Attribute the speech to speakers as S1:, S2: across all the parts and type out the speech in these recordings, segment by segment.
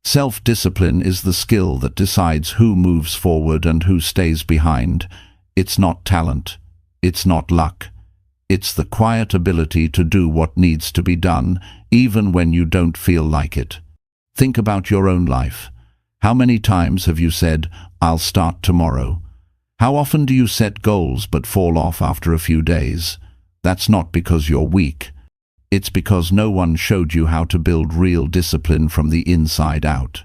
S1: Self-discipline is the skill that decides who moves forward and who stays behind. It's not talent. It's not luck. It's the quiet ability to do what needs to be done, even when you don't feel like it. Think about your own life. How many times have you said, "I'll start tomorrow"? How often do you set goals but fall off after a few days? That's not because you're weak. It's because no one showed you how to build real discipline from the inside out.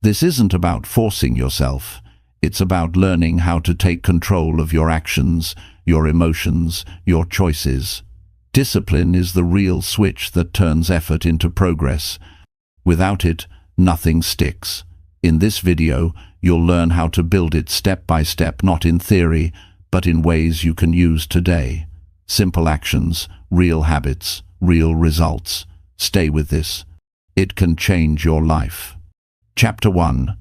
S1: This isn't about forcing yourself. It's about learning how to take control of your actions, your emotions, your choices. Discipline is the real switch that turns effort into progress. Without it, nothing sticks. In this video, you'll learn how to build it step by step, not in theory, but in ways you can use today. Simple actions, real habits, real results. Stay with this. It can change your life. Chapter 1.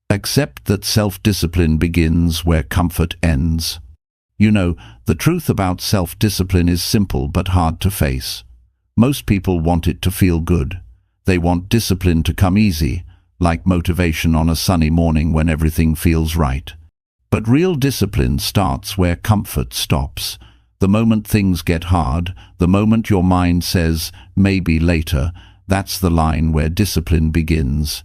S1: Accept that self-discipline begins where comfort ends. You know, the truth about self-discipline is simple but hard to face. Most people want it to feel good. They want discipline to come easy, like motivation on a sunny morning when everything feels right. But real discipline starts where comfort stops. The moment things get hard, the moment your mind says, "maybe later," that's the line where discipline begins.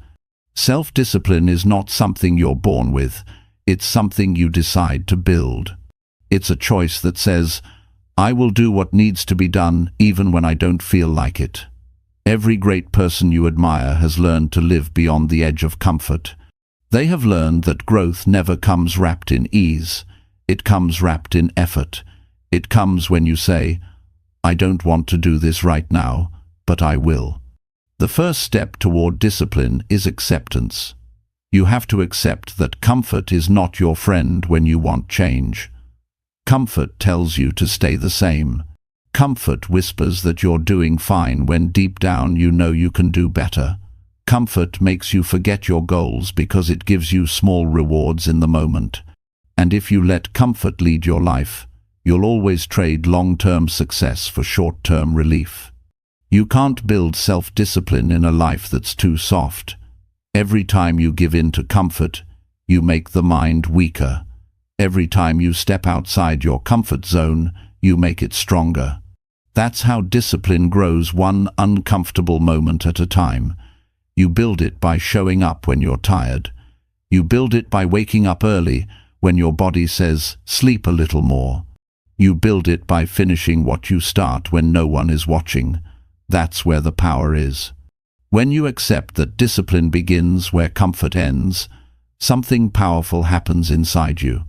S1: Self-discipline is not something you're born with. It's something you decide to build. It's a choice that says, "I will do what needs to be done even when I don't feel like it." Every great person you admire has learned to live beyond the edge of comfort. They have learned that growth never comes wrapped in ease. It comes wrapped in effort. It comes when you say, "I don't want to do this right now, but I will." The first step toward discipline is acceptance. You have to accept that comfort is not your friend when you want change. Comfort tells you to stay the same. Comfort whispers that you're doing fine when deep down you know you can do better. Comfort makes you forget your goals because it gives you small rewards in the moment. And if you let comfort lead your life, you'll always trade long-term success for short-term relief. You can't build self-discipline in a life that's too soft. Every time you give in to comfort, you make the mind weaker. Every time you step outside your comfort zone, you make it stronger. That's how discipline grows, one uncomfortable moment at a time. You build it by showing up when you're tired. You build it by waking up early when your body says, "sleep a little more." You build it by finishing what you start when no one is watching. That's where the power is. When you accept that discipline begins where comfort ends, something powerful happens inside you.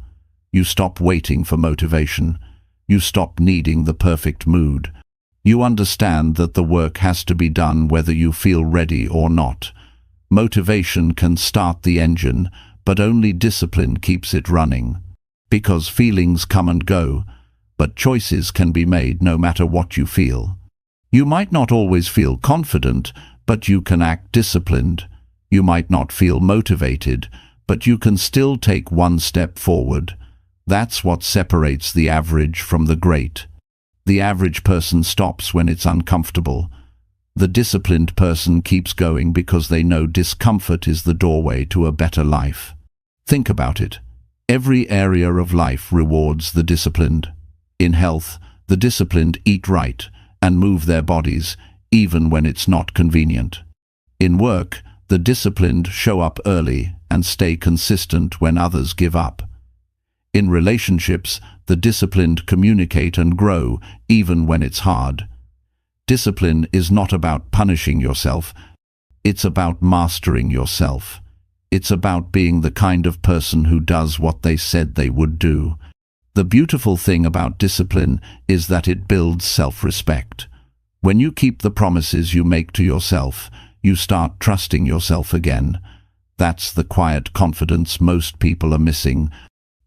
S1: You stop waiting for motivation. You stop needing the perfect mood. You understand that the work has to be done whether you feel ready or not. Motivation can start the engine, but only discipline keeps it running. Because feelings come and go, but choices can be made no matter what you feel. You might not always feel confident, but you can act disciplined. You might not feel motivated, but you can still take one step forward. That's what separates the average from the great. The average person stops when it's uncomfortable. The disciplined person keeps going because they know discomfort is the doorway to a better life. Think about it. Every area of life rewards the disciplined. In health, the disciplined eat right and move their bodies, even when it's not convenient. In work, the disciplined show up early and stay consistent when others give up. In relationships, the disciplined communicate and grow, even when it's hard. Discipline is not about punishing yourself. It's about mastering yourself. It's about being the kind of person who does what they said they would do. The beautiful thing about discipline is that it builds self-respect. When you keep the promises you make to yourself, you start trusting yourself again. That's the quiet confidence most people are missing.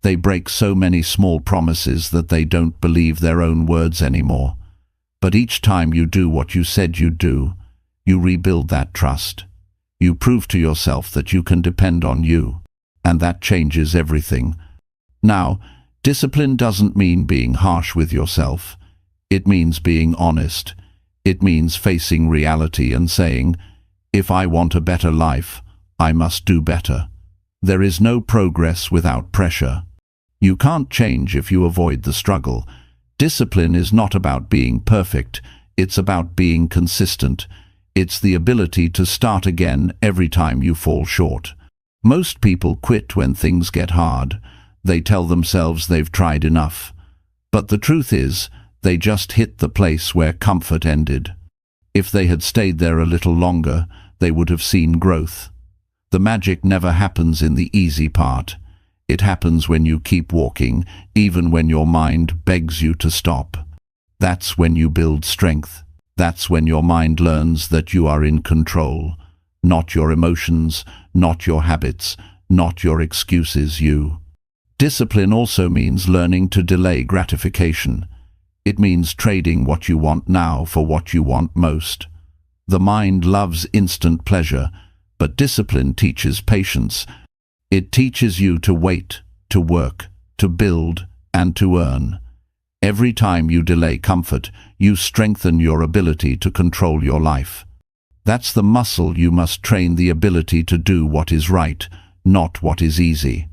S1: They break so many small promises that they don't believe their own words anymore. But each time you do what you said you'd do, you rebuild that trust. You prove to yourself that you can depend on you, and that changes everything. Now, discipline doesn't mean being harsh with yourself. It means being honest. It means facing reality and saying, "If I want a better life, I must do better. There is no progress without pressure. You can't change if you avoid the struggle. Discipline is not about being perfect, it's about being consistent. It's the ability to start again every time you fall short. Most people quit when things get hard. They tell themselves they've tried enough. But the truth is, they just hit the place where comfort ended. If they had stayed there a little longer, they would have seen growth. The magic never happens in the easy part. It happens when you keep walking, even when your mind begs you to stop. That's when you build strength. That's when your mind learns that you are in control. Not your emotions, not your habits, not your excuses, you. Discipline also means learning to delay gratification. It means trading what you want now for what you want most. The mind loves instant pleasure, but discipline teaches patience. It teaches you to wait, to work, to build, and to earn. Every time you delay comfort, you strengthen your ability to control your life. That's the muscle you must train, the ability to do what is right, not what is easy.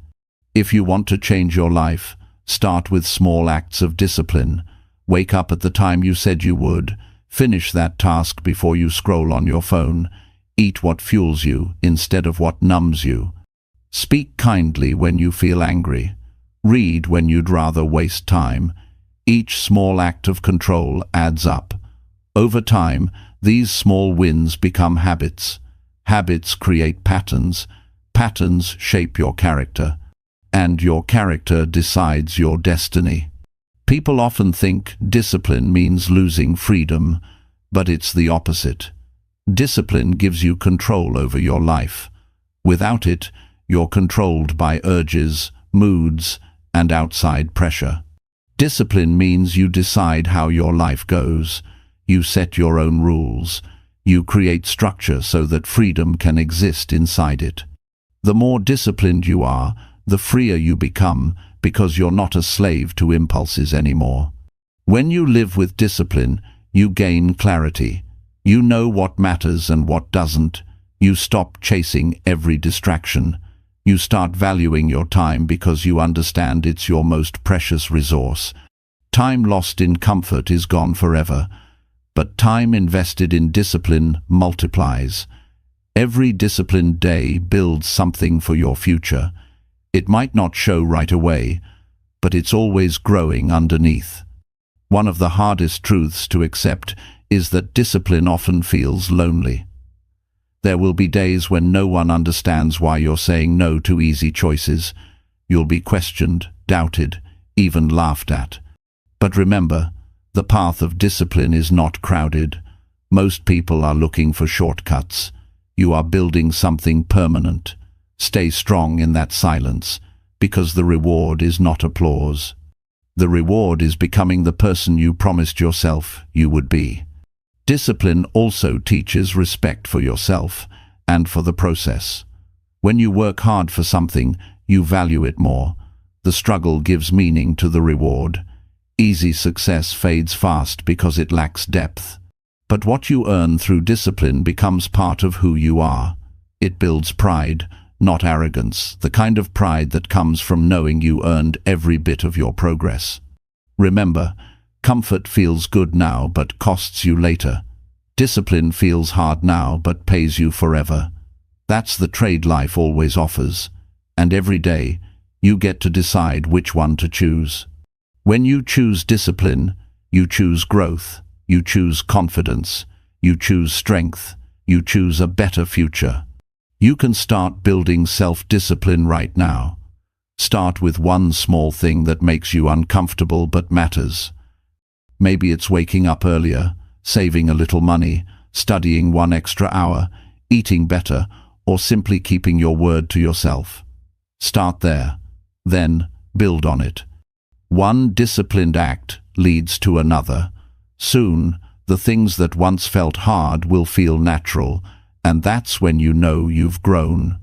S1: If you want to change your life, start with small acts of discipline. Wake up at the time you said you would. Finish that task before you scroll on your phone. Eat what fuels you instead of what numbs you. Speak kindly when you feel angry. Read when you'd rather waste time. Each small act of control adds up. Over time, these small wins become habits. Habits create patterns. Patterns shape your character. And your character decides your destiny. People often think discipline means losing freedom, but it's the opposite. Discipline gives you control over your life. Without it, you're controlled by urges, moods, and outside pressure. Discipline means you decide how your life goes. You set your own rules. You create structure so that freedom can exist inside it. The more disciplined you are, the freer you become, because you're not a slave to impulses anymore. When you live with discipline, you gain clarity. You know what matters and what doesn't. You stop chasing every distraction. You start valuing your time because you understand it's your most precious resource. Time lost in comfort is gone forever, but time invested in discipline multiplies. Every disciplined day builds something for your future. It might not show right away, but it's always growing underneath. One of the hardest truths to accept is that discipline often feels lonely. There will be days when no one understands why you're saying no to easy choices. You'll be questioned, doubted, even laughed at. But remember, the path of discipline is not crowded. Most people are looking for shortcuts. You are building something permanent. Stay strong in that silence, because the reward is not applause. The reward is becoming the person you promised yourself you would be. Discipline also teaches respect for yourself and for the process. When you work hard for something, you value it more. The struggle gives meaning to the reward. Easy success fades fast because it lacks depth. But what you earn through discipline becomes part of who you are. It builds pride, not arrogance, the kind of pride that comes from knowing you earned every bit of your progress. Remember, comfort feels good now but costs you later. Discipline feels hard now but pays you forever. That's the trade life always offers. And every day, you get to decide which one to choose. When you choose discipline, you choose growth, you choose confidence, you choose strength, you choose a better future. You can start building self-discipline right now. Start with one small thing that makes you uncomfortable but matters. Maybe it's waking up earlier, saving a little money, studying 1 extra hour, eating better, or simply keeping your word to yourself. Start there, then build on it. One disciplined act leads to another. Soon, the things that once felt hard will feel natural, and that's when you know you've grown.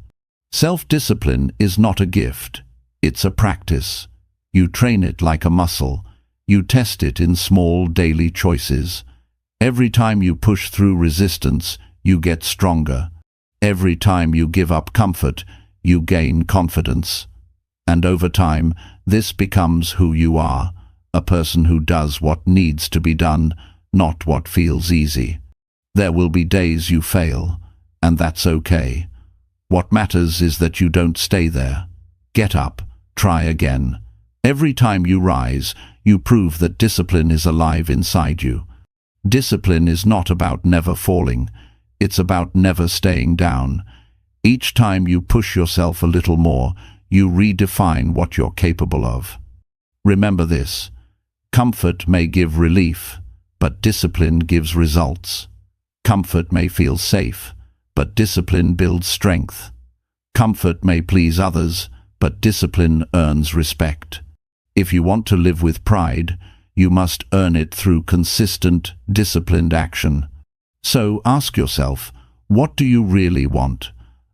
S1: Self-discipline is not a gift, it's a practice. You train it like a muscle. You test it in small daily choices. Every time you push through resistance, you get stronger. Every time you give up comfort, you gain confidence. And over time, this becomes who you are, a person who does what needs to be done, not what feels easy. There will be days you fail, and that's okay. What matters is that you don't stay there. Get up, try again. Every time you rise, you prove that discipline is alive inside you. Discipline is not about never falling. It's about never staying down. Each time you push yourself a little more, you redefine what you're capable of. Remember this: comfort may give relief, but discipline gives results. Comfort may feel safe, but discipline builds strength. Comfort may please others, but discipline earns respect. If you want to live with pride, you must earn it through consistent, disciplined action. So ask yourself, what do you really want?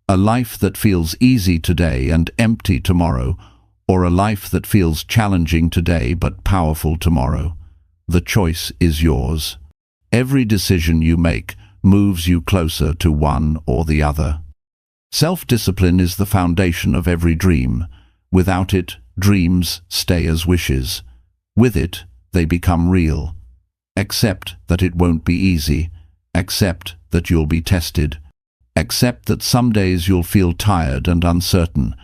S1: A life that feels easy today and empty tomorrow, or a life that feels challenging today but powerful tomorrow? The choice is yours. Every decision you make moves you closer to one or the other. Self-discipline is the foundation of every dream. Without it, dreams stay as wishes. With it, they become real. Accept that it won't be easy. Accept that you'll be tested. Accept that some days you'll feel tired and uncertain,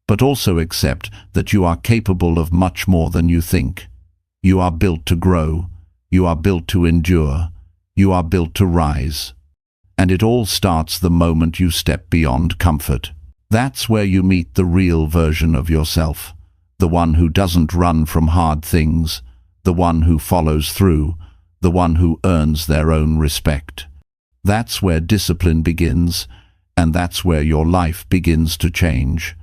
S1: but also accept that you are capable of much more than you think. You are built to grow. You are built to endure. You are built to rise. And it all starts the moment you step beyond comfort. That's where you meet the real version of yourself, the one who doesn't run from hard things, the one who follows through, the one who earns their own respect. That's where discipline begins, and that's where your life begins to change.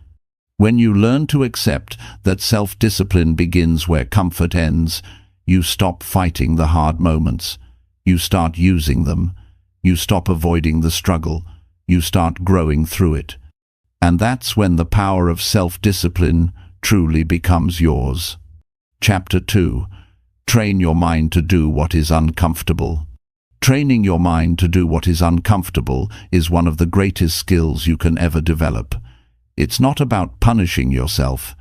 S1: When you learn to accept that self-discipline begins where comfort ends, you stop fighting the hard moments. You start using them. You stop avoiding the struggle. You start growing through it. And that's when the power of self-discipline truly becomes yours. Chapter 2. Train your mind to do what is uncomfortable. Training your mind to do what is uncomfortable is one of the greatest skills you can ever develop. It's not about punishing yourself.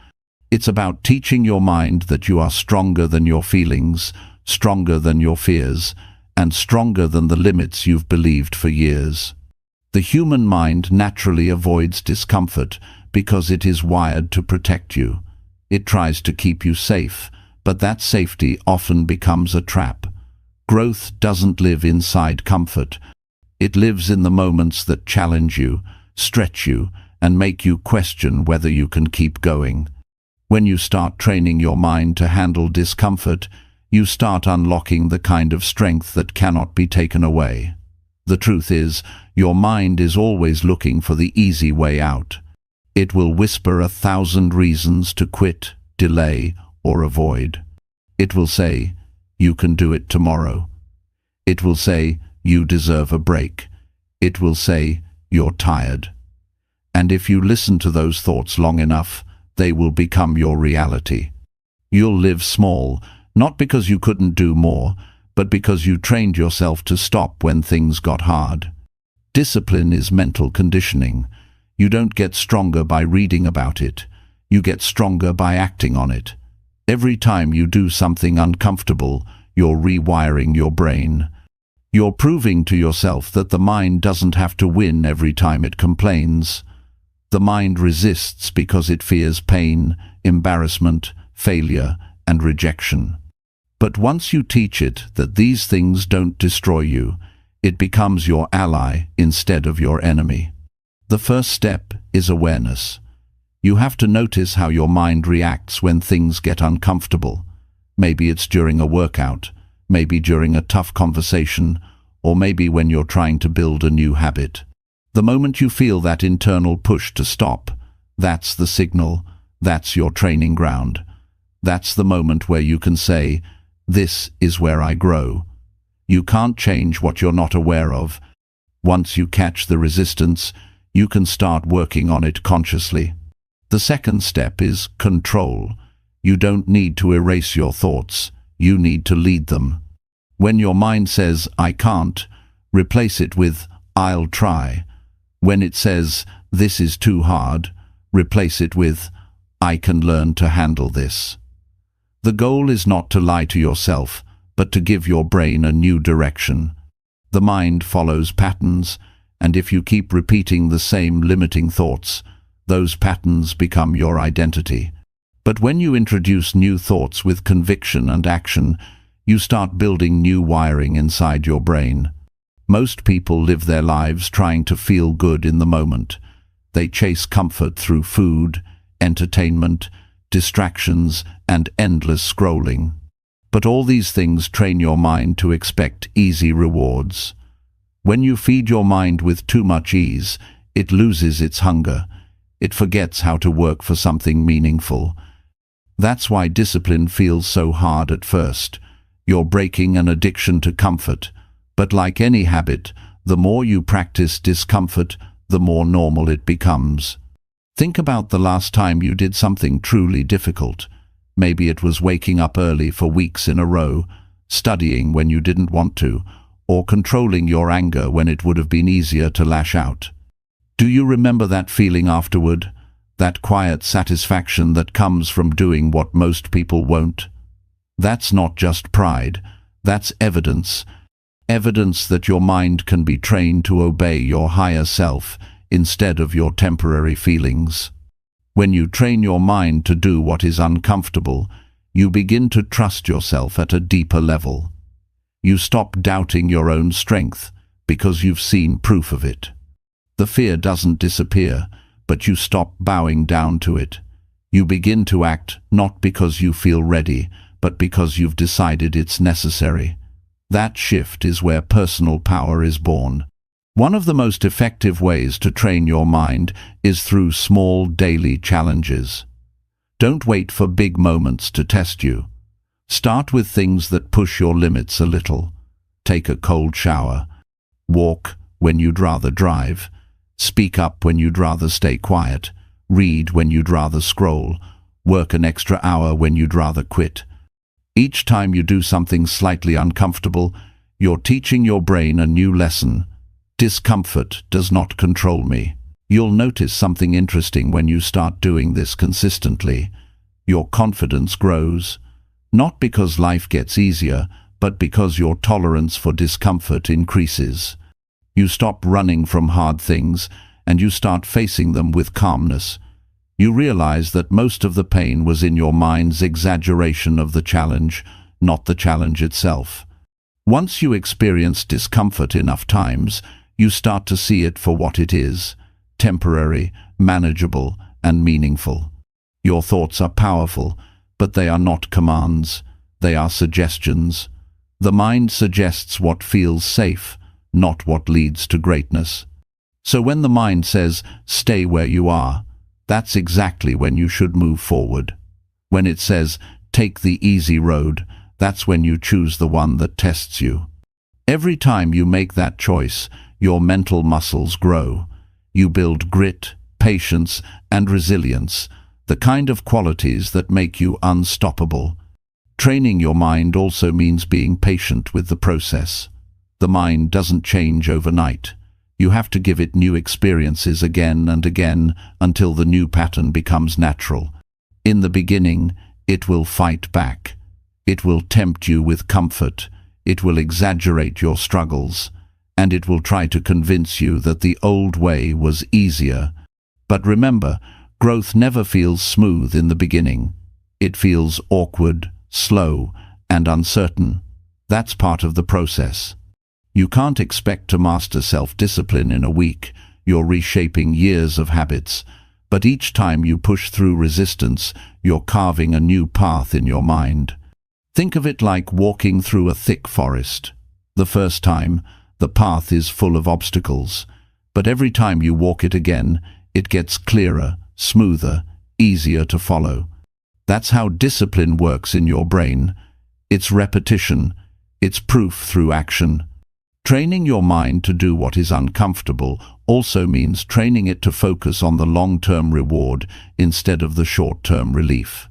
S1: It's about teaching your mind that you are stronger than your feelings, stronger than your fears, and stronger than the limits you've believed for years. The human mind naturally avoids discomfort because it is wired to protect you. It tries to keep you safe, but that safety often becomes a trap. Growth doesn't live inside comfort. It lives in the moments that challenge you, stretch you, and make you question whether you can keep going. When you start training your mind to handle discomfort, you start unlocking the kind of strength that cannot be taken away. The truth is, your mind is always looking for the easy way out. It will whisper 1,000 reasons to quit, delay, or avoid. It will say, "You can do it tomorrow." It will say, "You deserve a break." It will say, "You're tired." And if you listen to those thoughts long enough, they will become your reality. You'll live small, not because you couldn't do more, but because you trained yourself to stop when things got hard. Discipline is mental conditioning. You don't get stronger by reading about it. You get stronger by acting on it. Every time you do something uncomfortable, you're rewiring your brain. You're proving to yourself that the mind doesn't have to win every time it complains. The mind resists because it fears pain, embarrassment, failure, and rejection. But once you teach it that these things don't destroy you, it becomes your ally instead of your enemy. The first step is awareness. You have to notice how your mind reacts when things get uncomfortable. Maybe it's during a workout, maybe during a tough conversation, or maybe when you're trying to build a new habit. The moment you feel that internal push to stop, that's the signal, that's your training ground. That's the moment where you can say, "This is where I grow." You can't change what you're not aware of. Once you catch the resistance, you can start working on it consciously. The second step is control. You don't need to erase your thoughts. You need to lead them. When your mind says, "I can't," replace it with, "I'll try." When it says, "This is too hard," replace it with, "I can learn to handle this." The goal is not to lie to yourself, but to give your brain a new direction. The mind follows patterns, and if you keep repeating the same limiting thoughts, those patterns become your identity. But when you introduce new thoughts with conviction and action, you start building new wiring inside your brain. Most people live their lives trying to feel good in the moment. They chase comfort through food, entertainment, distractions, and endless scrolling. But all these things train your mind to expect easy rewards. When you feed your mind with too much ease, it loses its hunger. It forgets how to work for something meaningful. That's why discipline feels so hard at first. You're breaking an addiction to comfort. But like any habit, the more you practice discomfort, the more normal it becomes. Think about the last time you did something truly difficult. Maybe it was waking up early for weeks in a row, studying when you didn't want to, or controlling your anger when it would have been easier to lash out. Do you remember that feeling afterward? That quiet satisfaction that comes from doing what most people won't? That's not just pride. That's evidence. Evidence that your mind can be trained to obey your higher self instead of your temporary feelings. When you train your mind to do what is uncomfortable, you begin to trust yourself at a deeper level. You stop doubting your own strength because you've seen proof of it. The fear doesn't disappear, but you stop bowing down to it. You begin to act not because you feel ready, but because you've decided it's necessary. That shift is where personal power is born. One of the most effective ways to train your mind is through small daily challenges. Don't wait for big moments to test you. Start with things that push your limits a little. Take a cold shower. Walk when you'd rather drive. Speak up when you'd rather stay quiet. Read when you'd rather scroll. Work an extra hour when you'd rather quit. Each time you do something slightly uncomfortable, you're teaching your brain a new lesson. Discomfort does not control me. You'll notice something interesting when you start doing this consistently. Your confidence grows, not because life gets easier, but because your tolerance for discomfort increases. You stop running from hard things, and you start facing them with calmness. You realize that most of the pain was in your mind's exaggeration of the challenge, not the challenge itself. Once you experience discomfort enough times, you start to see it for what it is: temporary, manageable, and meaningful. Your thoughts are powerful, but they are not commands. They are suggestions. The mind suggests what feels safe, not what leads to greatness. So when the mind says, "Stay where you are," that's exactly when you should move forward. When it says, "Take the easy road," that's when you choose the one that tests you. Every time you make that choice, your mental muscles grow. You build grit, patience, and resilience, the kind of qualities that make you unstoppable. Training your mind also means being patient with the process. The mind doesn't change overnight. You have to give it new experiences again and again until the new pattern becomes natural. In the beginning, it will fight back. It will tempt you with comfort. It will exaggerate your struggles. And it will try to convince you that the old way was easier. But remember, growth never feels smooth in the beginning. It feels awkward, slow, and uncertain. That's part of the process. You can't expect to master self-discipline in a week. You're reshaping years of habits. But each time you push through resistance, you're carving a new path in your mind. Think of it like walking through a thick forest. The first time, the path is full of obstacles. But every time you walk it again, it gets clearer, smoother, easier to follow. That's how discipline works in your brain. It's repetition. It's proof through action. Training your mind to do what is uncomfortable also means training it to focus on the long-term reward instead of the short-term relief.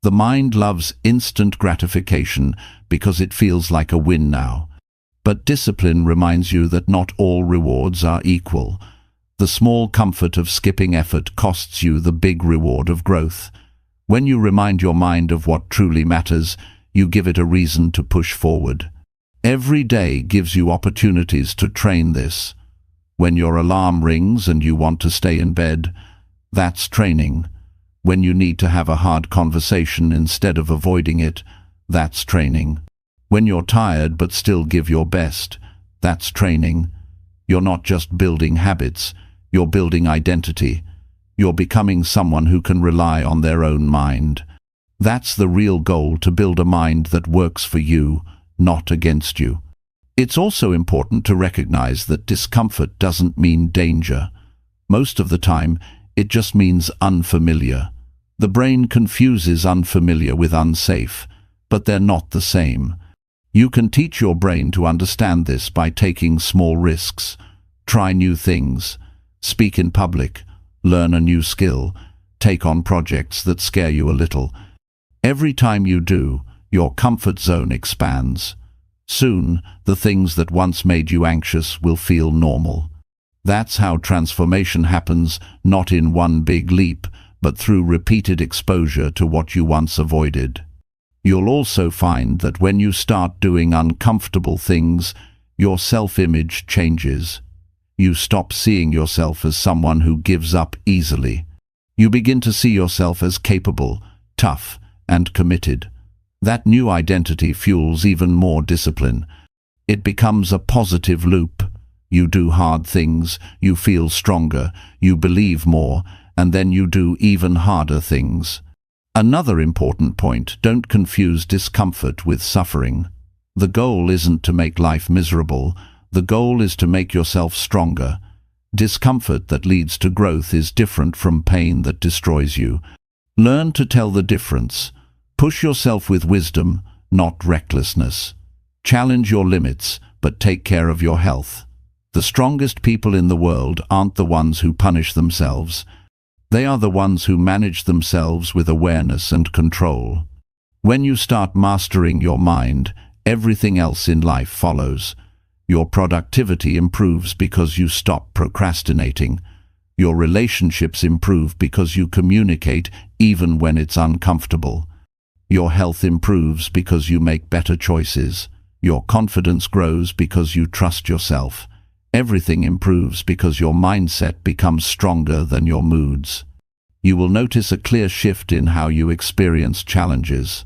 S1: The mind loves instant gratification because it feels like a win now. But discipline reminds you that not all rewards are equal. The small comfort of skipping effort costs you the big reward of growth. When you remind your mind of what truly matters, you give it a reason to push forward. Every day gives you opportunities to train this. When your alarm rings and you want to stay in bed, that's training. When you need to have a hard conversation instead of avoiding it, that's training. When you're tired but still give your best, that's training. You're not just building habits, you're building identity. You're becoming someone who can rely on their own mind. That's the real goal, to build a mind that works for you, not against you. It's also important to recognize that discomfort doesn't mean danger. Most of the time, it just means unfamiliar. The brain confuses unfamiliar with unsafe, but they're not the same. You can teach your brain to understand this by taking small risks. Try new things. Speak in public. Learn a new skill. Take on projects that scare you a little. Every time you do, your comfort zone expands. Soon, the things that once made you anxious will feel normal. That's how transformation happens, not in one big leap, but through repeated exposure to what you once avoided. You'll also find that when you start doing uncomfortable things, your self-image changes. You stop seeing yourself as someone who gives up easily. You begin to see yourself as capable, tough, and committed. That new identity fuels even more discipline. It becomes a positive loop. You do hard things, you feel stronger, you believe more, and then you do even harder things. Another important point: don't confuse discomfort with suffering. The goal isn't to make life miserable. The goal is to make yourself stronger. Discomfort that leads to growth is different from pain that destroys you. Learn to tell the difference. Push yourself with wisdom, not recklessness. Challenge your limits, but take care of your health. The strongest people in the world aren't the ones who punish themselves. They are the ones who manage themselves with awareness and control. When you start mastering your mind, everything else in life follows. Your productivity improves because you stop procrastinating. Your relationships improve because you communicate even when it's uncomfortable. Your health improves because you make better choices. Your confidence grows because you trust yourself. Everything improves because your mindset becomes stronger than your moods. You will notice a clear shift in how you experience challenges.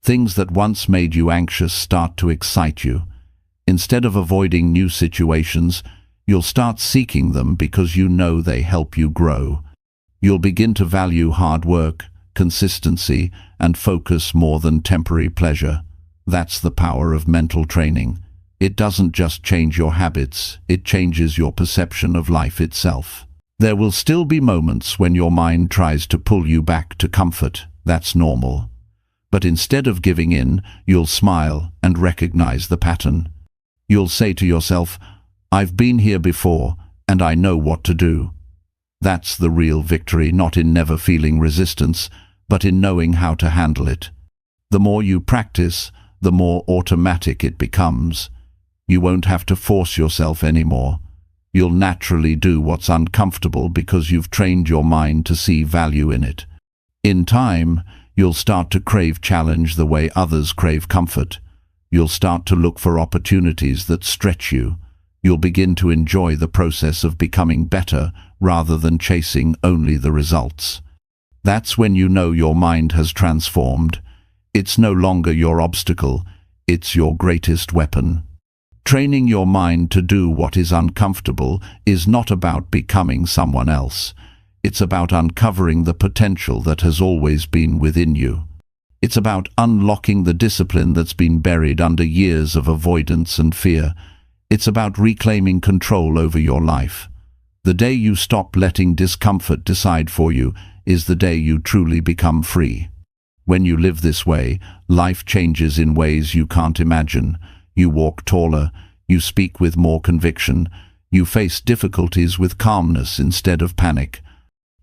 S1: Things that once made you anxious start to excite you. Instead of avoiding new situations, you'll start seeking them because you know they help you grow. You'll begin to value hard work, consistency, and focus more than temporary pleasure. That's the power of mental training. It doesn't just change your habits, it changes your perception of life itself. There will still be moments when your mind tries to pull you back to comfort. That's normal. But instead of giving in, you'll smile and recognize the pattern. You'll say to yourself, "I've been here before, and I know what to do." That's the real victory, not in never feeling resistance, but in knowing how to handle it. The more you practice, the more automatic it becomes. You won't have to force yourself anymore. You'll naturally do what's uncomfortable because you've trained your mind to see value in it. In time, you'll start to crave challenge the way others crave comfort. You'll start to look for opportunities that stretch you. You'll begin to enjoy the process of becoming better rather than chasing only the results. That's when you know your mind has transformed. It's no longer your obstacle, it's your greatest weapon. Training your mind to do what is uncomfortable is not about becoming someone else. It's about uncovering the potential that has always been within you. It's about unlocking the discipline that's been buried under years of avoidance and fear. It's about reclaiming control over your life. The day you stop letting discomfort decide for you is the day you truly become free. When you live this way, life changes in ways you can't imagine. You walk taller, you speak with more conviction, you face difficulties with calmness instead of panic.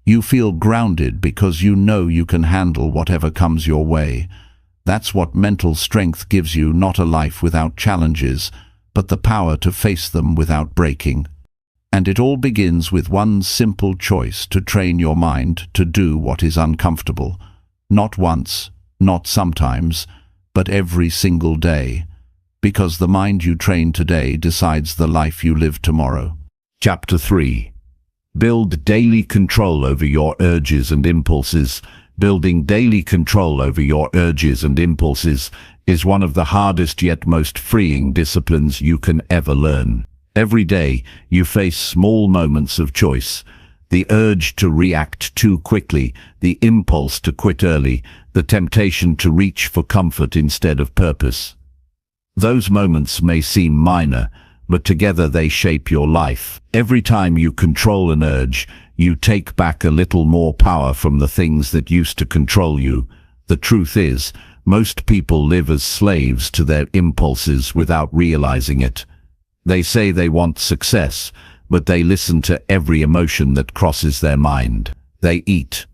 S1: You feel grounded because you know you can handle whatever comes your way. That's what mental strength gives you, not a life without challenges, but the power to face them without breaking. And it all begins with one simple choice to train your mind to do what is uncomfortable. Not once, not sometimes, but every single day. Because the mind you train today decides the life you live tomorrow.
S2: Chapter 3. Build daily control over your urges and impulses. Building daily control over your urges and impulses is one of the hardest yet most freeing disciplines you can ever learn. Every day, you face small moments of choice. The urge to react too quickly, the impulse to quit early, the temptation to reach for comfort instead of purpose. Those moments may seem minor, but together they shape your life. Every time you control an urge, you take back a little more power from the things that used to control you. The truth is, most people live as slaves to their impulses without realizing it. They say they want success, but they listen to every emotion that crosses their mind. They eat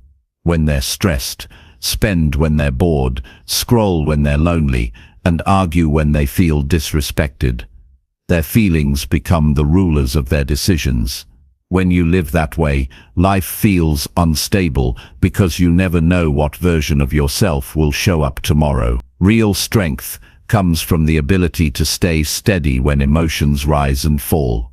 S2: when they're stressed, spend when they're bored, scroll when they're lonely, and argue when they feel disrespected. Their feelings become the rulers of their decisions. When you live that way, life feels unstable because you never know what version of yourself will show up tomorrow. Real strength comes from the ability to stay steady when emotions rise and fall.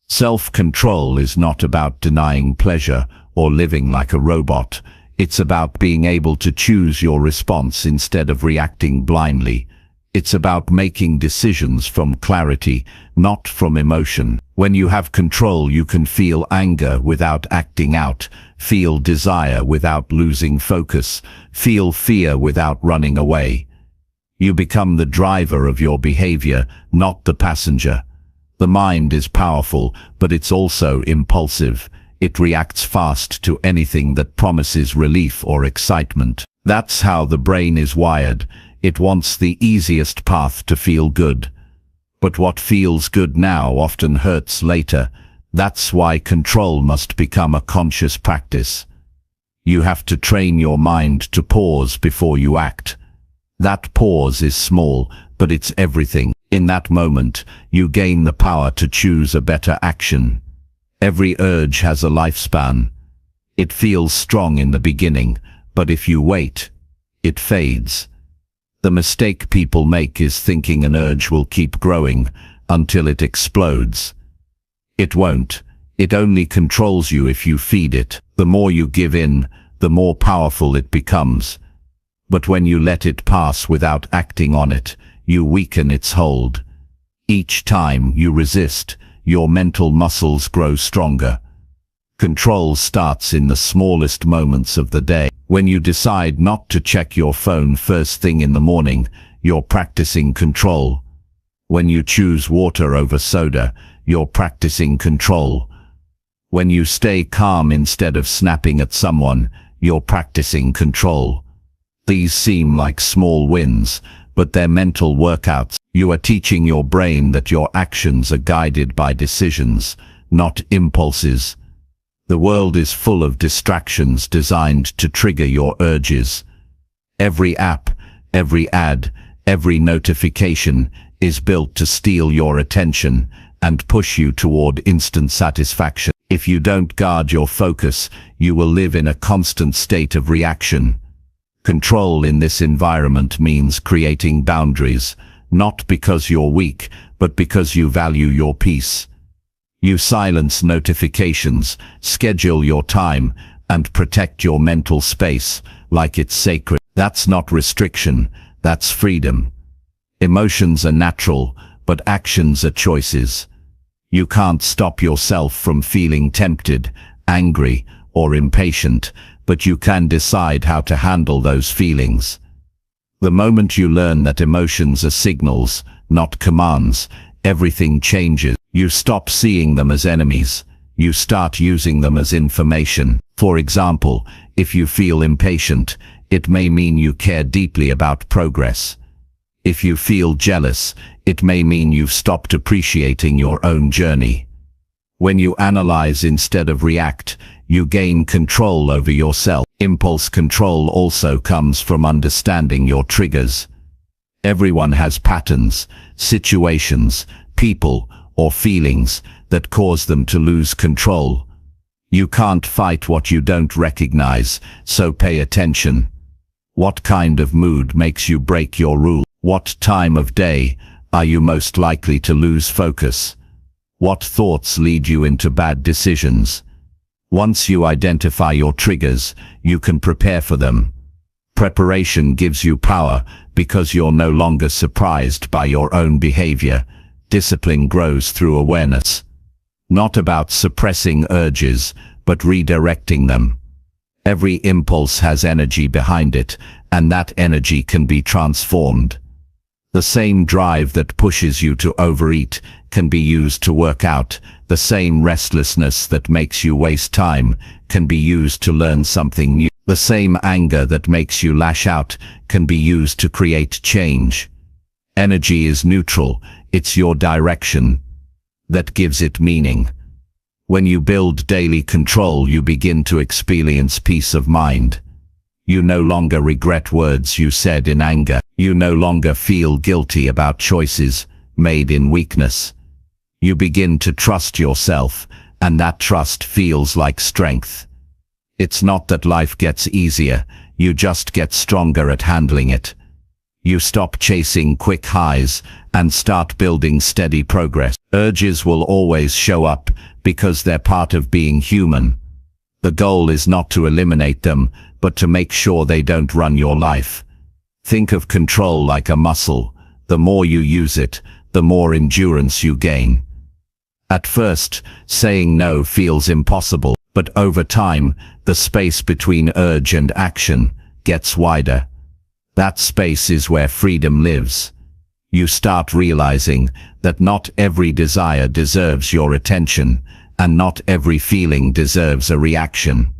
S2: Self-control is not about denying pleasure or living like a robot. It's about being able to choose your response instead of reacting blindly. It's about making decisions from clarity, not from emotion. When you have control, you can feel anger without acting out, feel desire without losing focus, feel fear without running away. You become the driver of your behavior, not the passenger. The mind is powerful, but it's also impulsive. It reacts fast to anything that promises relief or excitement. That's how the brain is wired. It wants the easiest path to feel good. But what feels good now often hurts later. That's why control must become a conscious practice. You have to train your mind to pause before you act. That pause is small, but it's everything. In that moment, you gain the power to choose a better action. Every urge has a lifespan. It feels strong in the beginning, but if you wait, it fades. The mistake people make is thinking an urge will keep growing until it explodes. It won't. It only controls you if you feed it. The more you give in, the more powerful it becomes. But when you let it pass without acting on it, you weaken its hold. Each time you resist, your mental muscles grow stronger. Control starts in the smallest moments of the day. When you decide not to check your phone first thing in the morning, you're practicing control. When you choose water over soda, you're practicing control. When you stay calm instead of snapping at someone, you're practicing control. These seem like small wins, but they're mental workouts. You are teaching your brain that your actions are guided by decisions, not impulses. The world is full of distractions designed to trigger your urges. Every app, every ad, every notification is built to steal your attention and push you toward instant satisfaction. If you don't guard your focus, you will live in a constant state of reaction. Control in this environment means creating boundaries, not because you're weak, but because you value your peace. You silence notifications, schedule your time, and protect your mental space like it's sacred. That's not restriction, that's freedom. Emotions are natural, but actions are choices. You can't stop yourself from feeling tempted, angry, or impatient, but you can decide how to handle those feelings. The moment you learn that emotions are signals, not commands, everything changes. You stop seeing them as enemies. You start using them as information. For example, if you feel impatient, it may mean you care deeply about progress. If you feel jealous, it may mean you've stopped appreciating your own journey. When you analyze instead of react, you gain control over yourself. Impulse control also comes from understanding your triggers. Everyone has patterns, situations, people, or feelings that cause them to lose control. You can't fight what you don't recognize, so pay attention. What kind of mood makes you break your rule? What time of day are you most likely to lose focus? What thoughts lead you into bad decisions? Once you identify your triggers, you can prepare for them. Preparation gives you power because you're no longer surprised by your own behavior. Discipline grows through awareness. Not about suppressing urges, but redirecting them. Every impulse has energy behind it, and that energy can be transformed. The same drive that pushes you to overeat can be used to work out. The same restlessness that makes you waste time can be used to learn something new. The same anger that makes you lash out can be used to create change. Energy is neutral. It's your direction that gives it meaning. When you build daily control, you begin to experience peace of mind. You no longer regret words you said in anger. You no longer feel guilty about choices made in weakness. You begin to trust yourself, and that trust feels like strength. It's not that life gets easier, you just get stronger at handling it. You stop chasing quick highs and start building steady progress. Urges will always show up because they're part of being human. The goal is not to eliminate them, but to make sure they don't run your life. Think of control like a muscle. The more you use it, the more endurance you gain. At first, saying no feels impossible, but over time, the space between urge and action gets wider. That space is where freedom lives. You start realizing that not every desire deserves your attention, and not every feeling deserves a reaction.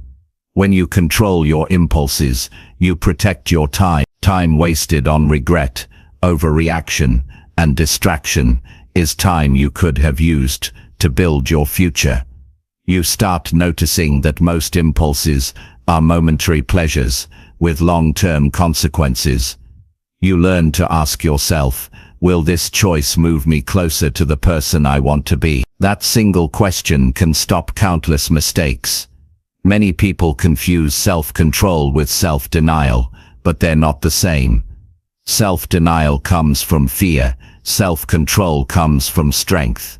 S2: When you control your impulses, you protect your time. Time wasted on regret, overreaction, and distraction is time you could have used to build your future. You start noticing that most impulses are momentary pleasures with long-term consequences. You learn to ask yourself, will this choice move me closer to the person I want to be? That single question can stop countless mistakes. Many people confuse self-control with self-denial, but they're not the same. Self-denial comes from fear. Self-control comes from strength.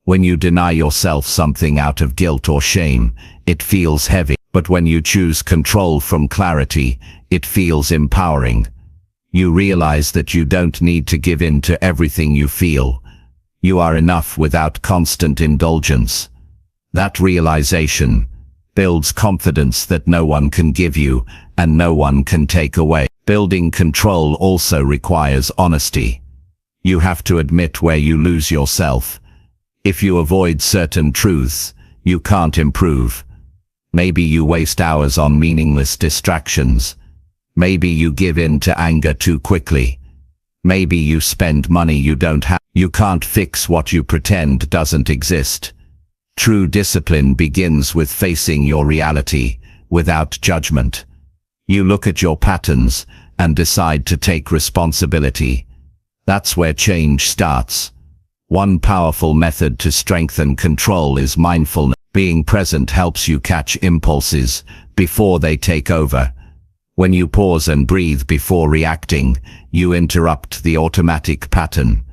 S2: When you deny yourself something out of guilt or shame, it feels heavy. But when you choose control from clarity, it feels empowering. You realize that you don't need to give in to everything you feel. You are enough without constant indulgence. That realization builds confidence that no one can give you and no one can take away. Building control also requires honesty. You have to admit where you lose yourself. If you avoid certain truths, you can't improve. Maybe you waste hours on meaningless distractions. Maybe you give in to anger too quickly. Maybe you spend money you don't have. You can't fix what you pretend doesn't exist. True discipline begins with facing your reality without judgment. You look at your patterns and decide to take responsibility. That's where change starts. One powerful method to strengthen control is mindfulness. Being present helps you catch impulses before they take over. When you pause and breathe before reacting, you interrupt the automatic pattern.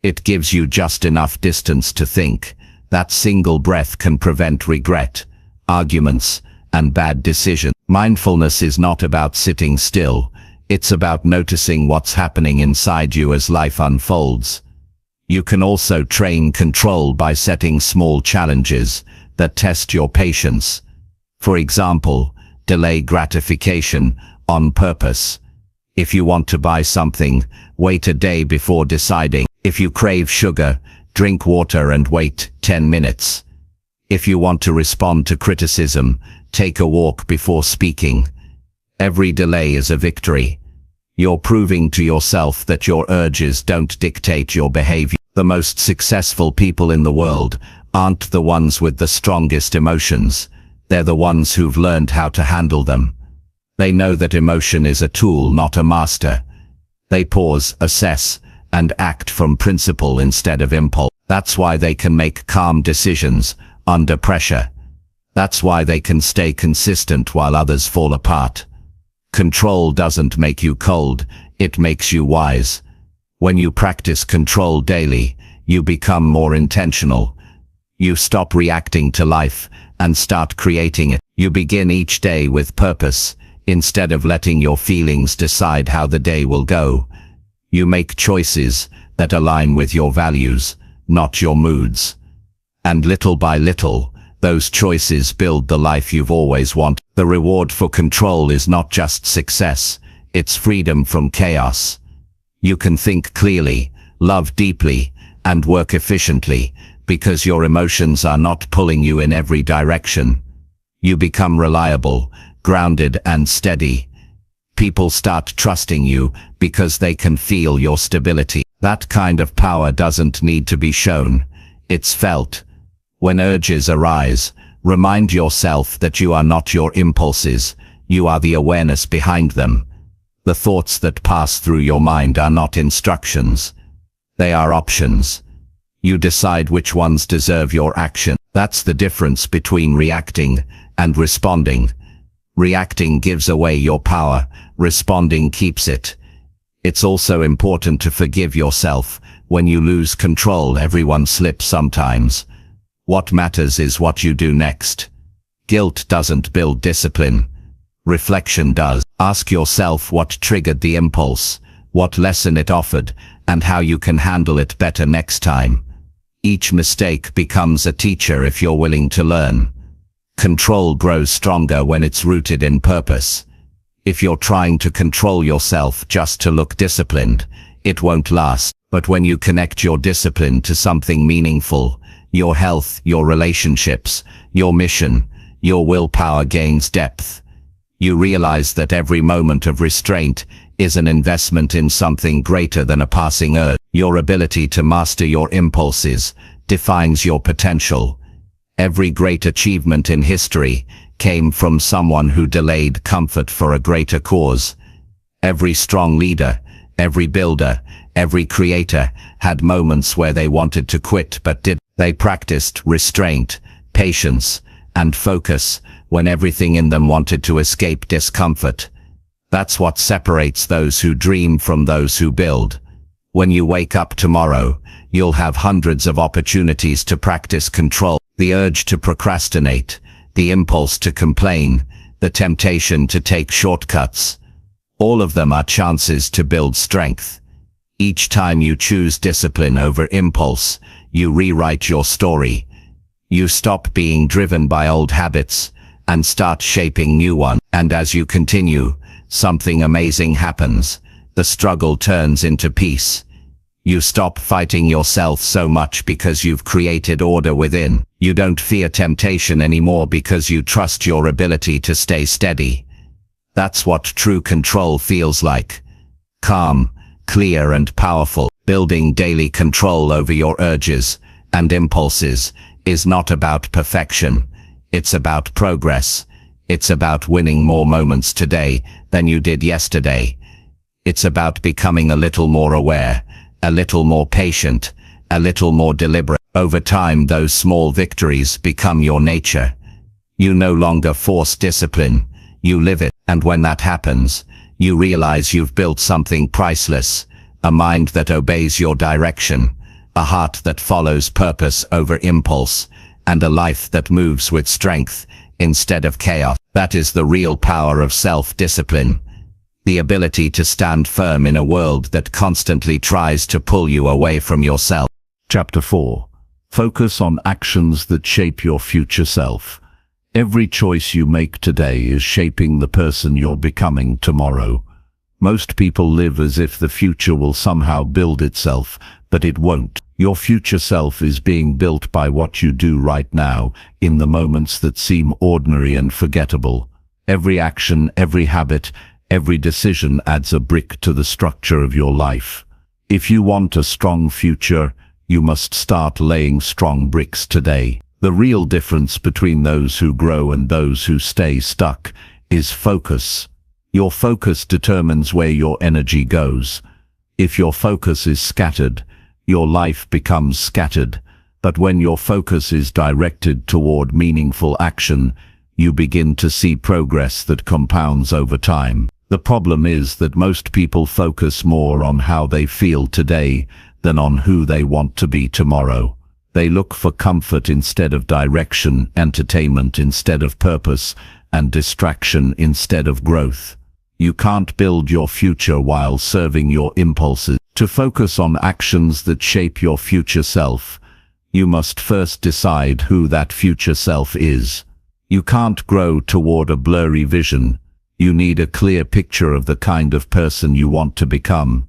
S2: It gives you just enough distance to think. That single breath can prevent regret, arguments, and bad decisions. Mindfulness is not about sitting still. It's about noticing what's happening inside you as life unfolds. You can also train control by setting small challenges that test your patience. For example, delay gratification on purpose. If you want to buy something, wait a day before deciding. If you crave sugar, drink water and wait 10 minutes. If you want to respond to criticism, take a walk before speaking. Every delay is a victory. You're proving to yourself that your urges don't dictate your behavior. The most successful people in the world aren't the ones with the strongest emotions. They're the ones who've learned how to handle them. They know that emotion is a tool, not a master. They pause, assess, and act from principle instead of impulse. That's why they can make calm decisions under pressure. That's why they can stay consistent while others fall apart. Control doesn't make you cold, it makes you wise. When you practice control daily, you become more intentional. You stop reacting to life and start creating it. You begin each day with purpose, instead of letting your feelings decide how the day will go. You make choices that align with your values, not your moods. And little by little, those choices build the life you've always wanted. The reward for control is not just success, it's freedom from chaos. You can think clearly, love deeply, and work efficiently, because your emotions are not pulling you in every direction. You become reliable, grounded and steady. People start trusting you because they can feel your stability. That kind of power doesn't need to be shown, it's felt. When urges arise, remind yourself that you are not your impulses, you are the awareness behind them. The thoughts that pass through your mind are not instructions. They are options. You decide which ones deserve your action. That's the difference between reacting and responding. Reacting gives away your power, responding keeps it. It's also important to forgive yourself. When you lose control, everyone slips sometimes. What matters is what you do next. Guilt doesn't build discipline. Reflection does. Ask yourself what triggered the impulse, what lesson it offered, and how you can handle it better next time. Each mistake becomes a teacher if you're willing to learn. Control grows stronger when it's rooted in purpose. If you're trying to control yourself just to look disciplined, it won't last. But when you connect your discipline to something meaningful, your health, your relationships, your mission, your willpower gains depth. You realize that every moment of restraint is an investment in something greater than a passing urge. Your ability to master your impulses defines your potential. Every great achievement in history came from someone who delayed comfort for a greater cause. Every strong leader, every builder, every creator had moments where they wanted to quit but didn't. They practiced restraint, patience, and focus when everything in them wanted to escape discomfort. That's what separates those who dream from those who build. When you wake up tomorrow, you'll have hundreds of opportunities to practice control. The urge to procrastinate, the impulse to complain, the temptation to take shortcuts. All of them are chances to build strength. Each time you choose discipline over impulse, you rewrite your story. You stop being driven by old habits and start shaping new ones. And as you continue, something amazing happens. The struggle turns into peace. You stop fighting yourself so much because you've created order within. You don't fear temptation anymore because you trust your ability to stay steady. That's what true control feels like. Calm, clear and powerful. Building daily control over your urges and impulses is not about perfection. It's about progress. It's about winning more moments today than you did yesterday. It's about becoming a little more aware, a little more patient, a little more deliberate. Over time, those small victories become your nature. You no longer force discipline, you live it. And when that happens, you realize you've built something priceless. A mind that obeys your direction, a heart that follows purpose over impulse, and a life that moves with strength instead of chaos. That is the real power of self-discipline. The ability to stand firm in a world that constantly tries to pull you away from yourself.
S1: Chapter 4. Focus on actions that shape your future self. Every choice you make today is shaping the person you're becoming tomorrow. Most people live as if the future will somehow build itself, but it won't. Your future self is being built by what you do right now, in the moments that seem ordinary and forgettable. Every action, every habit, every decision adds a brick to the structure of your life. If you want a strong future, you must start laying strong bricks today. The real difference between those who grow and those who stay stuck is focus. Your focus determines where your energy goes. If your focus is scattered,
S2: your life becomes scattered. But when your focus is directed toward meaningful action, you begin to see progress that compounds over time. The problem is that most people focus more on how they feel today than on who they want to be tomorrow. They look for comfort instead of direction, entertainment instead of purpose, and distraction instead of growth. You can't build your future while serving your impulses. To focus on actions that shape your future self, you must first decide who that future self is. You can't grow toward a blurry vision. You need a clear picture of the kind of person you want to become.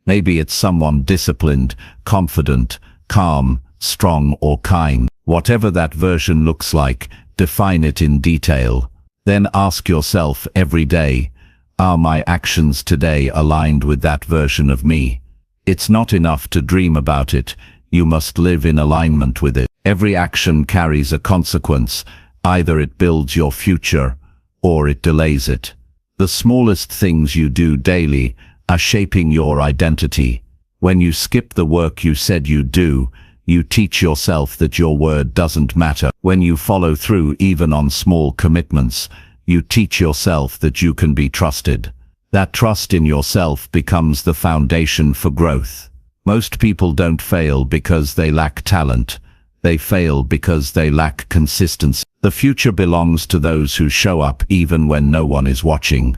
S2: Maybe it's someone disciplined, confident, calm, strong or kind. Whatever that version looks like, define it in detail. Then ask yourself every day, are my actions today aligned with that version of me? It's not enough to dream about it, you must live in alignment with it. Every action carries a consequence, either it builds your future or it delays it. The smallest things you do daily are shaping your identity. When you skip the work you said you'd do, you teach yourself that your word doesn't matter. When you follow through even on small commitments, you teach yourself that you can be trusted. That trust in yourself becomes the foundation for growth. Most people don't fail because they lack talent. They fail because they lack consistency. The future belongs to those who show up even when no one is watching.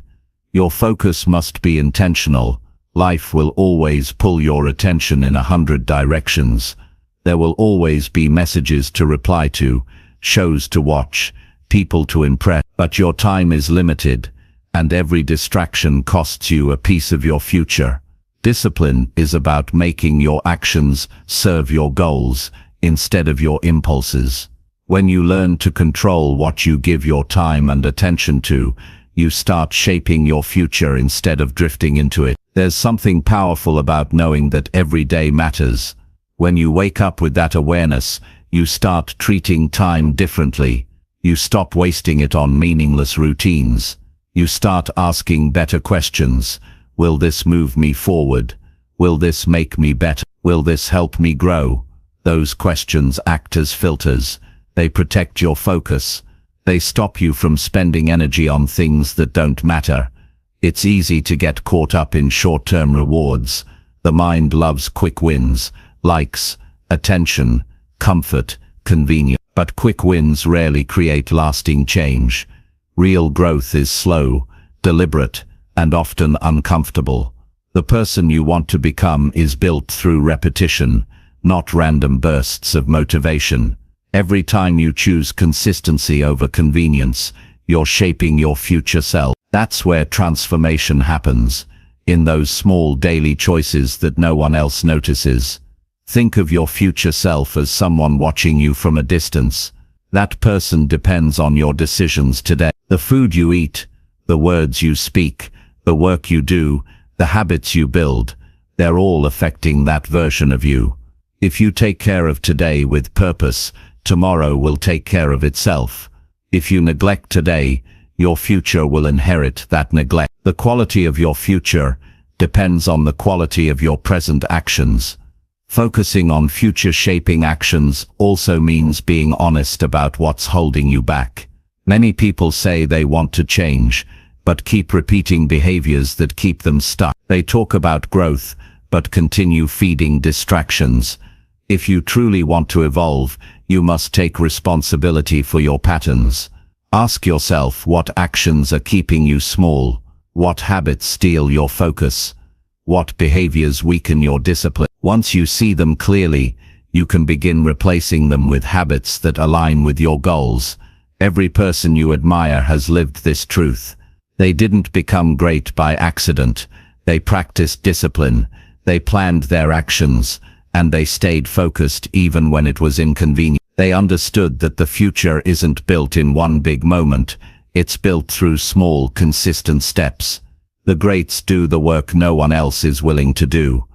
S2: Your focus must be intentional. Life will always pull your attention in 100 directions. There will always be messages to reply to, shows to watch, people to impress. But your time is limited, and every distraction costs you a piece of your future. Discipline is about making your actions serve your goals instead of your impulses. When you learn to control what you give your time and attention to, you start shaping your future instead of drifting into it. There's something powerful about knowing that every day matters. When you wake up with that awareness, you start treating time differently. You stop wasting it on meaningless routines. You start asking better questions. Will this move me forward? Will this make me better? Will this help me grow? Those questions act as filters. They protect your focus. They stop you from spending energy on things that don't matter. It's easy to get caught up in short-term rewards. The mind loves quick wins, likes, attention, comfort, convenience. But quick wins rarely create lasting change. Real growth is slow, deliberate, and often uncomfortable. The person you want to become is built through repetition, not random bursts of motivation. Every time you choose consistency over convenience, you're shaping your future self. That's where transformation happens, in those small daily choices that no one else notices. Think of your future self as someone watching you from a distance. That person depends on your decisions today. The food you eat, the words you speak, the work you do, the habits you build, they're all affecting that version of you. If you take care of today with purpose, tomorrow will take care of itself. If you neglect today, your future will inherit that neglect. The quality of your future depends on the quality of your present actions. Focusing on future-shaping actions also means being honest about what's holding you back. Many people say they want to change, but keep repeating behaviors that keep them stuck. They talk about growth, but continue feeding distractions. If you truly want to evolve, you must take responsibility for your patterns. Ask yourself what actions are keeping you small, what habits steal your focus, what behaviors weaken your discipline. Once you see them clearly, you can begin replacing them with habits that align with your goals. Every person you admire has lived this truth. They didn't become great by accident. They practiced discipline, they planned their actions, and they stayed focused even when it was inconvenient. They understood that the future isn't built in one big moment, it's built through small, consistent steps. The greats do the work no one else is willing to do.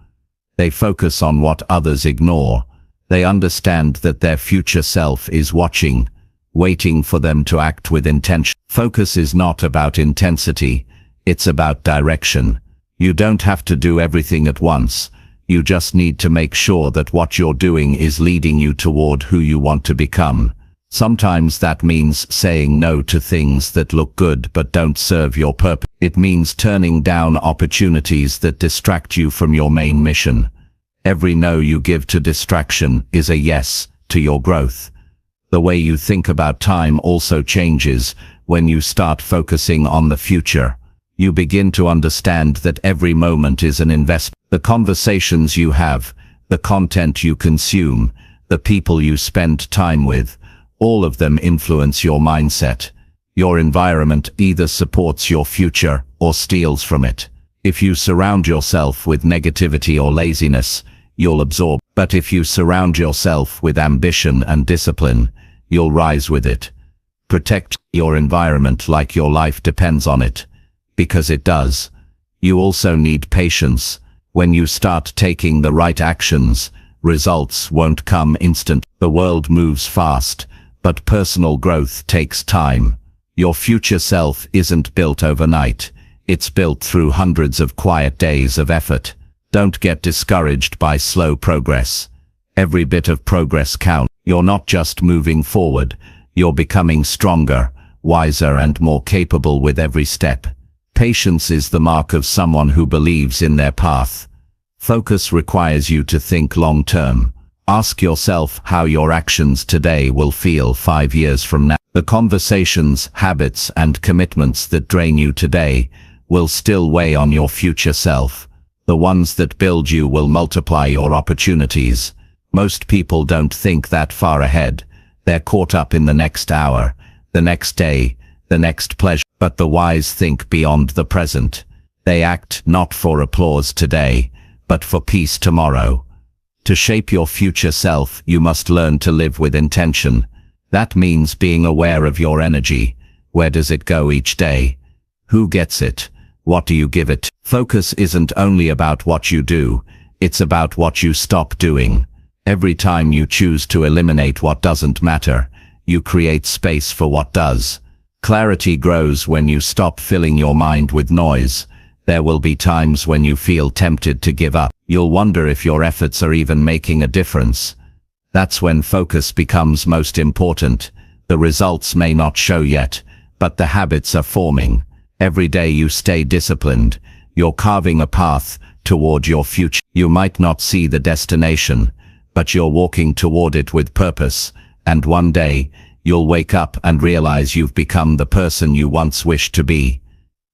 S2: They focus on what others ignore. They understand that their future self is watching, waiting for them to act with intention. Focus is not about intensity, it's about direction. You don't have to do everything at once. You just need to make sure that what you're doing is leading you toward who you want to become. Sometimes that means saying no to things that look good but don't serve your purpose. It means turning down opportunities that distract you from your main mission. Every no you give to distraction is a yes to your growth. The way you think about time also changes when you start focusing on the future. You begin to understand that every moment is an investment. The conversations you have, the content you consume, the people you spend time with, all of them influence your mindset. Your environment either supports your future or steals from it. If you surround yourself with negativity or laziness, you'll absorb. But if you surround yourself with ambition and discipline, you'll rise with it. Protect your environment like your life depends on it, because it does. You also need patience. When you start taking the right actions, results won't come instant. The world moves fast, but personal growth takes time. Your future self isn't built overnight. It's built through hundreds of quiet days of effort. Don't get discouraged by slow progress. Every bit of progress counts. You're not just moving forward, you're becoming stronger, wiser and more capable with every step. Patience is the mark of someone who believes in their path. Focus requires you to think long-term. Ask yourself how your actions today will feel 5 years from now. The conversations, habits, and commitments that drain you today will still weigh on your future self. The ones that build you will multiply your opportunities. Most people don't think that far ahead. They're caught up in the next hour, the next day, the next pleasure. But the wise think beyond the present. They act not for applause today, but for peace tomorrow. To shape your future self, you must learn to live with intention. That means being aware of your energy. Where does it go each day? Who gets it? What do you give it? Focus isn't only about what you do, it's about what you stop doing. Every time you choose to eliminate what doesn't matter, you create space for what does. Clarity grows when you stop filling your mind with noise. There will be times when you feel tempted to give up. You'll wonder if your efforts are even making a difference. That's when focus becomes most important. The results may not show yet, but the habits are forming. Every day you stay disciplined, you're carving a path toward your future. You might not see the destination, but you're walking toward it with purpose, and one day, you'll wake up and realize you've become the person you once wished to be.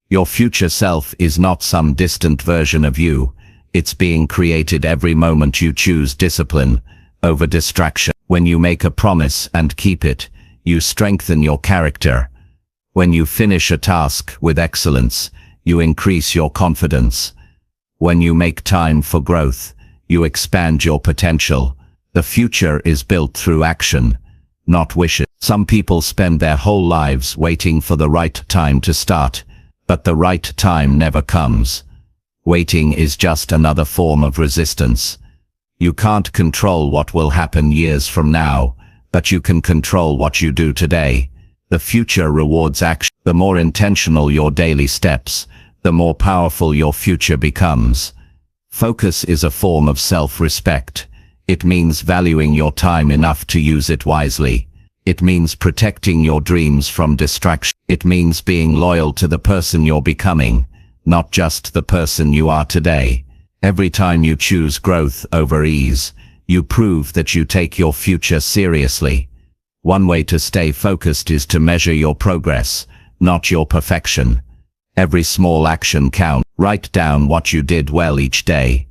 S2: Your future self is not some distant version of you. It's being created every moment you choose discipline over distraction. When you make a promise and keep it, you strengthen your character. When you finish a task with excellence, you increase your confidence. When you make time for growth, you expand your potential. The future is built through action, not wishes. Some people spend their whole lives waiting for the right time to start, but the right time never comes. Waiting is just another form of resistance. You can't control what will happen years from now, but you can control what you do today. The future rewards action. The more intentional your daily steps, the more powerful your future becomes. Focus is a form of self-respect. It means valuing your time enough to use it wisely. It means protecting your dreams from distraction. It means being loyal to the person you're becoming, not just the person you are today. Every time you choose growth over ease, you prove that you take your future seriously. One way to stay focused is to measure your progress, not your perfection. Every small action counts. Write down what you did well each day.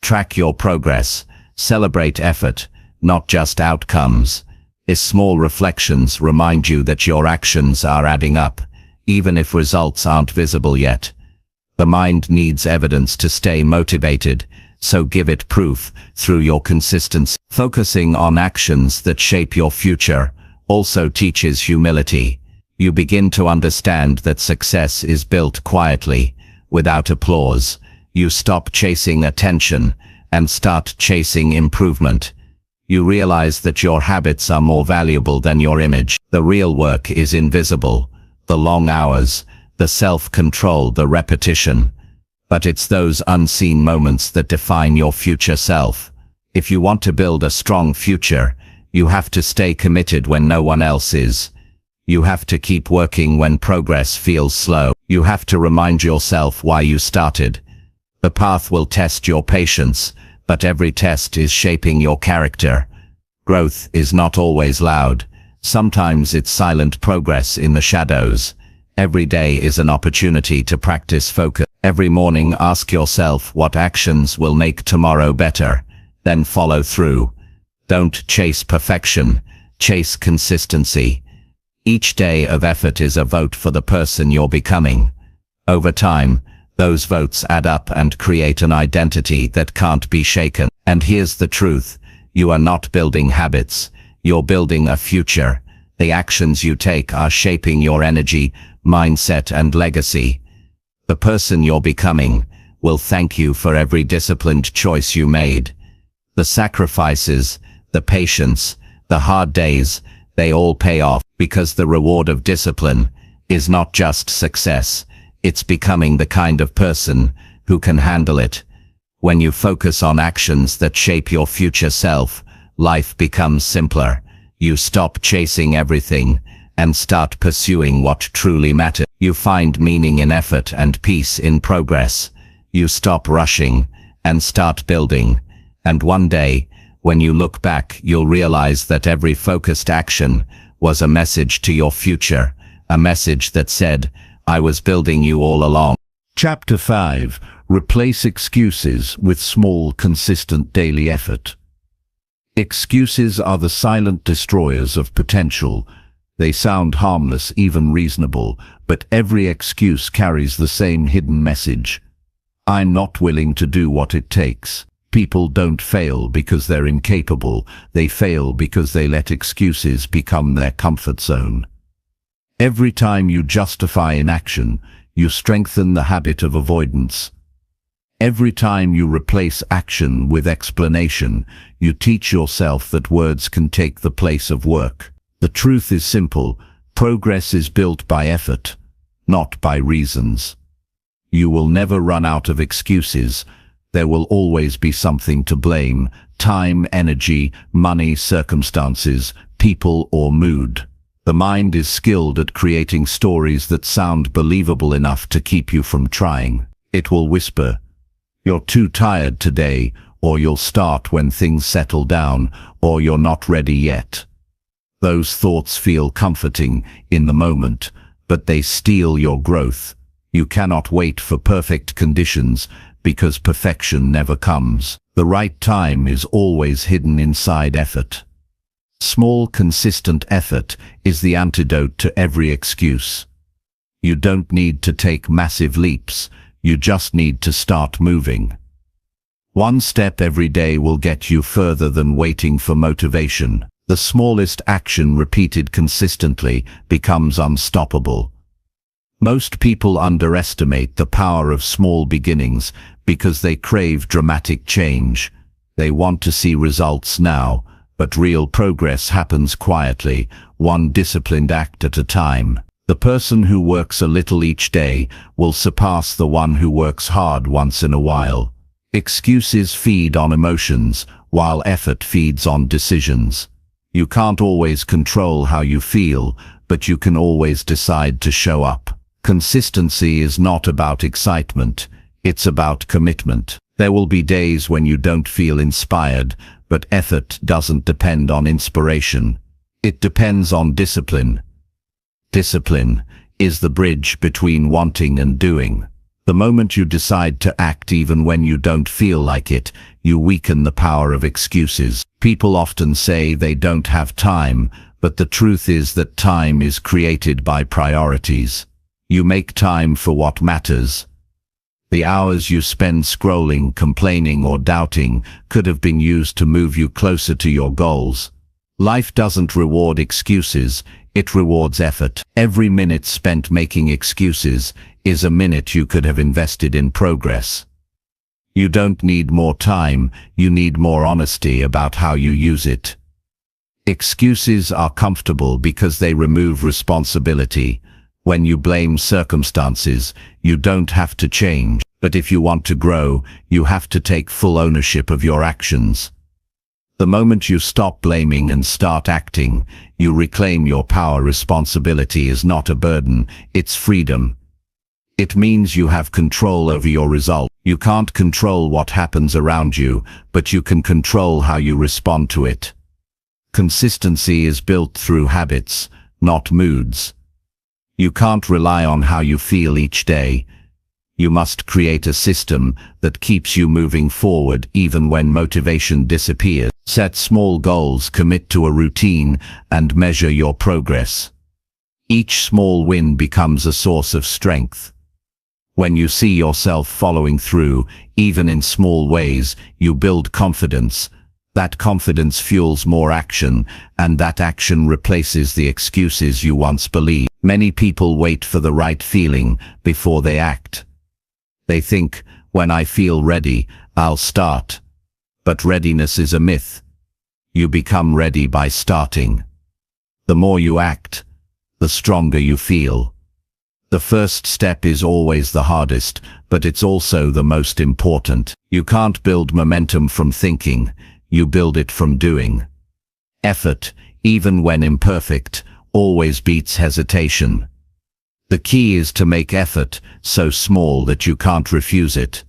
S2: Track your progress. Celebrate effort, not just outcomes. These small reflections remind you that your actions are adding up, even if results aren't visible yet. The mind needs evidence to stay motivated, so give it proof through your consistency. Focusing on actions that shape your future also teaches humility. You begin to understand that success is built quietly, without applause. You stop chasing attention and start chasing improvement. You realize that your habits are more valuable than your image. The real work is invisible. The long hours, the self-control, the repetition. But it's those unseen moments that define your future self. If you want to build a strong future, you have to stay committed when no one else is. You have to keep working when progress feels slow. You have to remind yourself why you started. The path will test your patience, but every test is shaping your character. Growth is not always loud. Sometimes it's silent progress in the shadows. Every day is an opportunity to practice focus. Every morning ask yourself what actions will make tomorrow better. Then follow through. Don't chase perfection, chase consistency. Each day of effort is a vote for the person you're becoming. Over time, those votes add up and create an identity that can't be shaken. And here's the truth. You are not building habits. You're building a future. The actions you take are shaping your energy, mindset, and legacy. The person you're becoming will thank you for every disciplined choice you made. The sacrifices, the patience, the hard days, they all pay off, because the reward of discipline is not just success. It's becoming the kind of person who can handle it. When you focus on actions that shape your future self, life becomes simpler. You stop chasing everything and start pursuing what truly matters. You find meaning in effort and peace in progress. You stop rushing and start building. And one day, when you look back, you'll realize that every focused action was a message to your future, a message that said, I was building you all along.
S1: Chapter 5. Replace excuses with small, consistent daily effort. Excuses are the silent destroyers of potential. They sound harmless, even reasonable, but every excuse carries the same hidden message. I'm not willing to do what it takes. People don't fail because they're incapable. They fail because they let excuses become their comfort zone. Every time you justify inaction, you strengthen the habit of avoidance. Every time you replace action with explanation, you teach yourself that words can take the place of work. The truth is simple. Progress is built by effort, not by reasons. You will never run out of excuses. There will always be something to blame: time, energy, money, circumstances, people, or mood. The mind is skilled at creating stories that sound believable enough to keep you from trying. It will whisper, "You're too tired today," or "You'll start when things settle down," or "You're not ready yet." Those thoughts feel comforting in the moment, but they steal your growth. You cannot wait for perfect conditions, because perfection never comes. The right time is always hidden inside effort. Small, consistent effort is the antidote to every excuse. You don't need to take massive leaps. You just need to start moving. One step every day will get you further than waiting for motivation. The smallest action repeated consistently becomes unstoppable. Most people underestimate the power of small beginnings because they crave dramatic change. They want to see results now, but real progress happens quietly, one disciplined act at a time. The person who works a little each day will surpass the one who works hard once in a while. Excuses feed on emotions, while effort feeds on decisions. You can't always control how you feel, but you can always decide to show up. Consistency is not about excitement, it's about commitment. There will be days when you don't feel inspired, but effort doesn't depend on inspiration. It depends on discipline. Discipline is the bridge between wanting and doing. The moment you decide to act even when you don't feel like it, you weaken the power of excuses. People often say they don't have time, but the truth is that time is created by priorities. You make time for what matters. The hours you spend scrolling, complaining, or doubting could have been used to move you closer to your goals. Life doesn't reward excuses, it rewards effort. Every minute spent making excuses is a minute you could have invested in progress. You don't need more time, you need more honesty about how you use it. Excuses are comfortable because they remove responsibility. When you blame circumstances, you don't have to change.
S2: But if you want to grow, you have to take full ownership of your actions. The moment you stop blaming and start acting, you reclaim your power. Responsibility is not a burden, it's freedom. It means you have control over your result. You can't control what happens around you, but you can control how you respond to it. Consistency is built through habits, not moods. You can't rely on how you feel each day. You must create a system that keeps you moving forward even when motivation disappears. Set small goals, commit to a routine, and measure your progress. Each small win becomes a source of strength. When you see yourself following through, even in small ways, you build confidence. That confidence fuels more action, and that action replaces the excuses you once believed. Many people wait for the right feeling before they act. They think, when I feel ready, I'll start. But readiness is a myth. You become ready by starting. The more you act, the stronger you feel. The first step is always the hardest, but it's also the most important. You can't build momentum from thinking, you build it from doing. Effort, even when imperfect, always beats hesitation. The key is to make effort so small that you can't refuse it.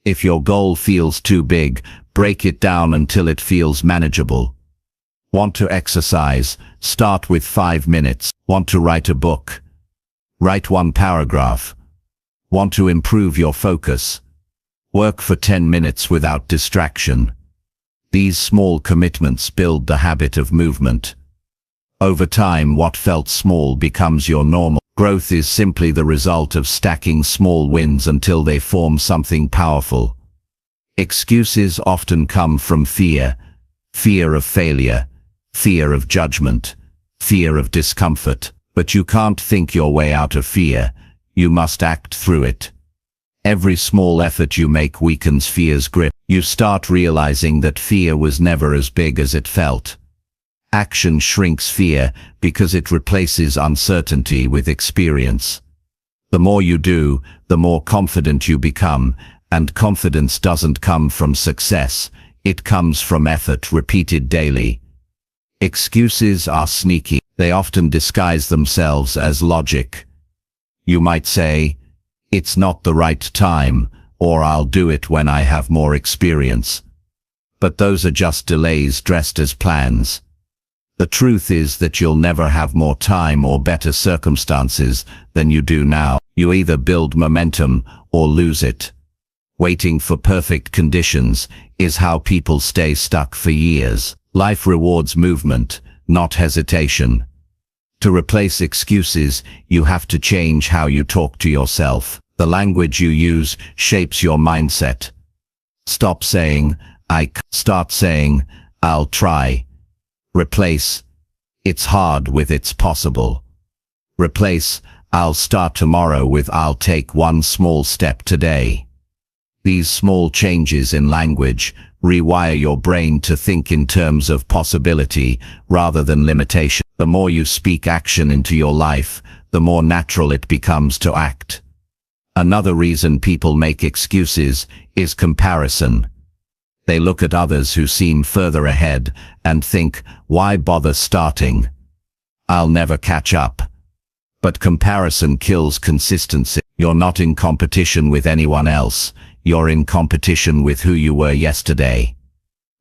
S2: If your goal feels too big, break it down until it feels manageable. Want to exercise? Start with 5 minutes. Want to write a book? Write 1 paragraph. Want to improve your focus? Work for 10 minutes without distraction. These small commitments build the habit of movement. Over time, what felt small becomes your normal. Growth is simply the result of stacking small wins until they form something powerful. Excuses often come from fear. Fear of failure, fear of judgment, fear of discomfort. But you can't think your way out of fear. You must act through it. Every small effort you make weakens fear's grip. You start realizing that fear was never as big as it felt. Action shrinks fear because it replaces uncertainty with experience. The more you do, the more confident you become, and confidence doesn't come from success, it comes from effort repeated daily. Excuses are sneaky. They often disguise themselves as logic. You might say, "It's not the right time," or "I'll do it when I have more experience." But those are just delays dressed as plans. The truth is that you'll never have more time or better circumstances than you do now. You either build momentum or lose it. Waiting for perfect conditions is how people stay stuck for years. Life rewards movement, not hesitation. To replace excuses, you have to change how you talk to yourself. The language you use shapes your mindset. Stop saying, start saying, "I'll try." Replace, "It's hard" with "It's possible." Replace, "I'll start tomorrow" with "I'll take one small step today." These small changes in language rewire your brain to think in terms of possibility rather than limitation. The more you speak action into your life, the more natural it becomes to act. Another reason people make excuses is comparison. They look at others who seem further ahead and think, "Why bother starting? I'll never catch up." But comparison kills consistency. You're not in competition with anyone else. You're in competition with who you were yesterday.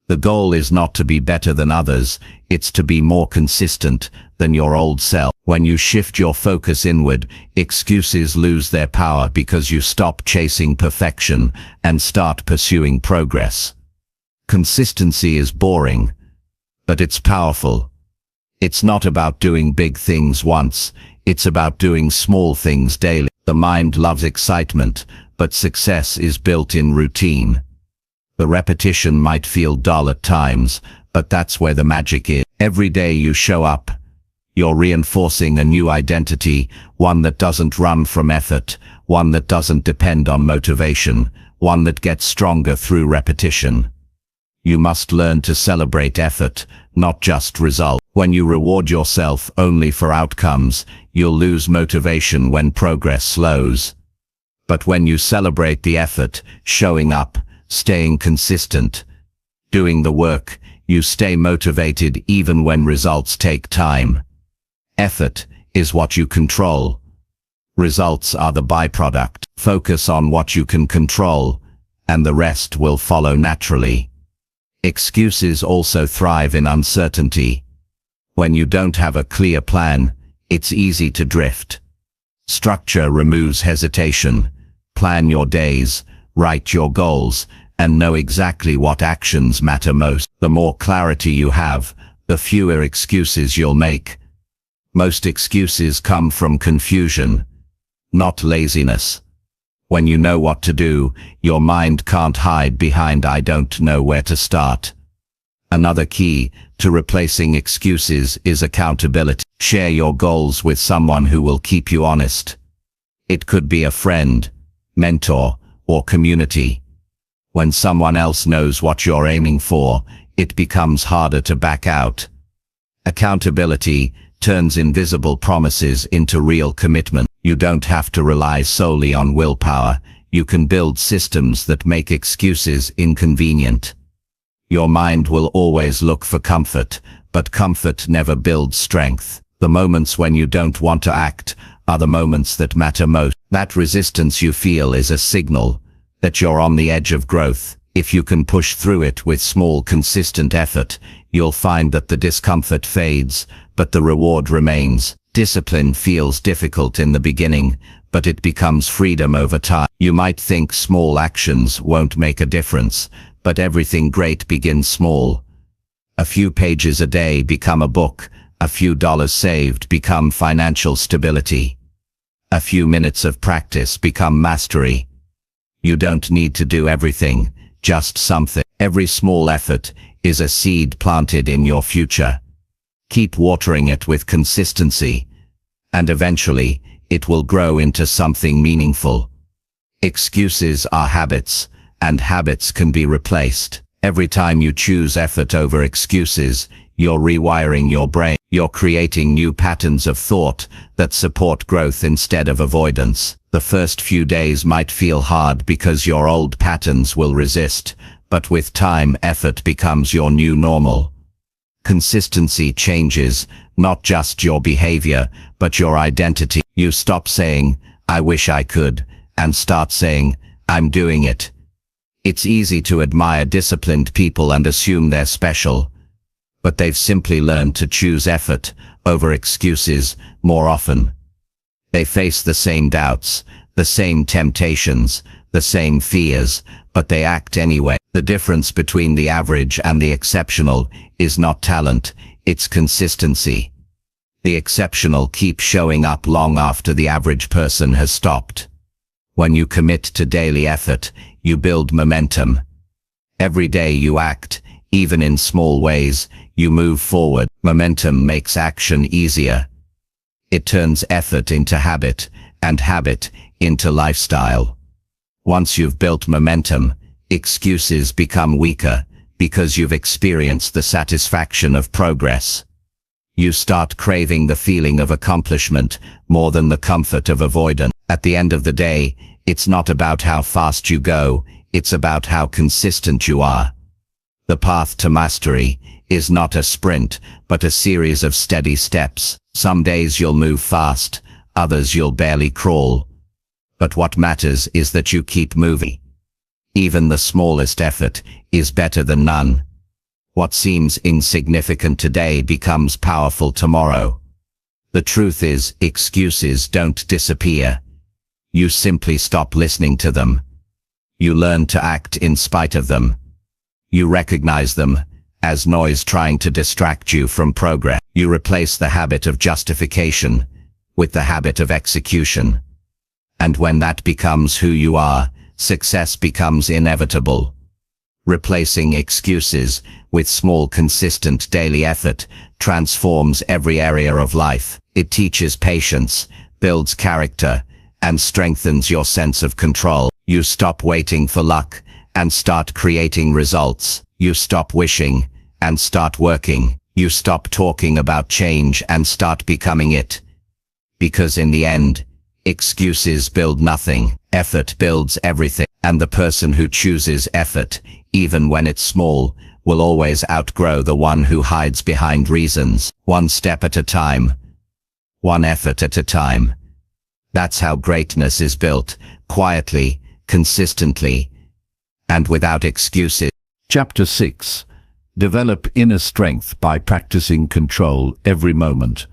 S2: The goal is not to be better than others, it's to be more consistent than your old self. When you shift your focus inward, excuses lose their power because you stop chasing perfection and start pursuing progress. Consistency is boring, but it's powerful. It's not about doing big things once, it's about doing small things daily. The mind loves excitement, but success is built in routine. The repetition might feel dull at times, but that's where the magic is. Every day you show up, you're reinforcing a new identity, one that doesn't run from effort, one that doesn't depend on motivation, one that gets stronger through repetition. You must learn to celebrate effort, not just result. When you reward yourself only for outcomes, you'll lose motivation when progress slows. But when you celebrate the effort, showing up, staying consistent, doing the work, you stay motivated even when results take time. Effort is what you control. Results are the byproduct. Focus on what you can control, and the rest will follow naturally. Excuses also thrive in uncertainty. When you don't have a clear plan, it's easy to drift. Structure removes hesitation. Plan your days, write your goals, and know exactly what actions matter most. The more clarity you have, the fewer excuses you'll make. Most excuses come from confusion, not laziness. When you know what to do, your mind can't hide behind "I don't know where to start." Another key to replacing excuses is accountability. Share your goals with someone who will keep you honest. It could be a friend, mentor, or community. When someone else knows what you're aiming for, it becomes harder to back out. Accountability turns invisible promises into real commitment. You don't have to rely solely on willpower. You can build systems that make excuses inconvenient. Your mind will always look for comfort, but comfort never builds strength. The moments when you don't want to act are the moments that matter most. That resistance you feel is a signal that you're on the edge of growth. If you can push through it with small, consistent effort, you'll find that the discomfort fades, but the reward remains. Discipline feels difficult in the beginning, but it becomes freedom over time. You might think small actions won't make a difference, but everything great begins small. A few pages a day become a book. A few dollars saved become financial stability. A few minutes of practice become mastery. You don't need to do everything, just something. Every small effort is a seed planted in your future. Keep watering it with consistency, and eventually, it will grow into something meaningful. Excuses are habits, and habits can be replaced. Every time you choose effort over excuses, you're rewiring your brain. You're creating new patterns of thought that support growth instead of avoidance. The first few days might feel hard because your old patterns will resist, but with time, effort becomes your new normal. Consistency changes not just your behavior, but your identity. You stop saying, "I wish I could," and start saying, "I'm doing it." It's easy to admire disciplined people and assume they're special, but they've simply learned to choose effort over excuses more often. They face the same doubts, the same temptations, the same fears, but they act anyway. The difference between the average and the exceptional is not talent, it's consistency. The exceptional keep showing up long after the average person has stopped. When you commit to daily effort, you build momentum. Every day you act, even in small ways, you move forward. Momentum makes action easier. It turns effort into habit, and habit into lifestyle. Once you've built momentum, excuses become weaker, because you've experienced the satisfaction of progress. You start craving the feeling of accomplishment more than the comfort of avoidance. At the end of the day, it's not about how fast you go, it's about how consistent you are. The path to mastery is not a sprint, but a series of steady steps. Some days you'll move fast, others you'll barely crawl. But what matters is that you keep moving. Even the smallest effort is better than none. What seems insignificant today becomes powerful tomorrow. The truth is, excuses don't disappear. You simply stop listening to them. You learn to act in spite of them. You recognize them as noise trying to distract you from progress. You replace the habit of justification with the habit of execution. And when that becomes who you are, success becomes inevitable. Replacing excuses with small, consistent daily effort transforms every area of life. It teaches patience, builds character, and strengthens your sense of control. You stop waiting for luck and start creating results. You stop wishing and start working. You stop talking about change and start becoming it. Because in the end, excuses build nothing.
S3: Effort builds everything, and the person who chooses effort, even when it's small, will always outgrow the one who hides behind reasons. One step at a time. One effort at a time. That's how greatness is built, quietly, consistently, and without excuses.
S2: Chapter 6. Develop inner strength by practicing control every moment.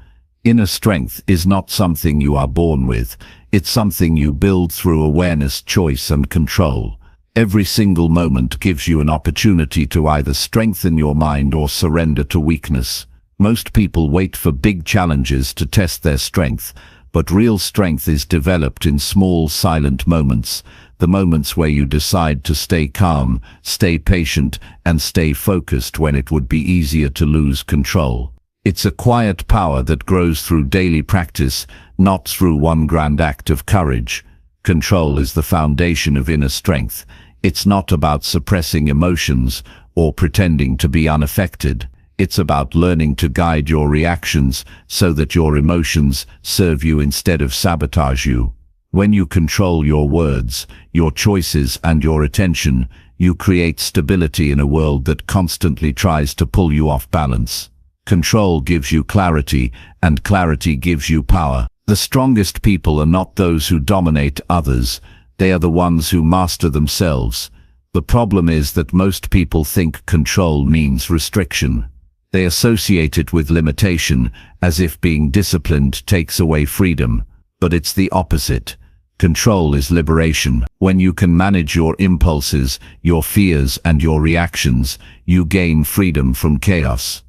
S2: Inner strength is not something you are born with. It's something you build through awareness, choice, and control. Every single moment gives you an opportunity to either strengthen your mind or surrender to weakness. Most people wait for big challenges to test their strength, but real strength is developed in small, silent moments. The moments where you decide to stay calm, stay patient, and stay focused when it would be easier to lose control. It's a quiet power that grows through daily practice, not through one grand act of courage. Control is the foundation of inner strength. It's not about suppressing emotions or pretending to be unaffected. It's about learning to guide your reactions so that your emotions serve you instead of sabotage you. When you control your words, your choices, and your attention, you create stability in a world that constantly tries to pull you off balance. Control gives you clarity, and clarity gives you power. The strongest people are not those who dominate others. They are the ones who master themselves. The problem is that most people think control means restriction. They associate it with limitation, as if being disciplined takes away freedom. But it's the opposite. Control is liberation. When you can manage your impulses, your fears, and your reactions, you gain freedom from chaos.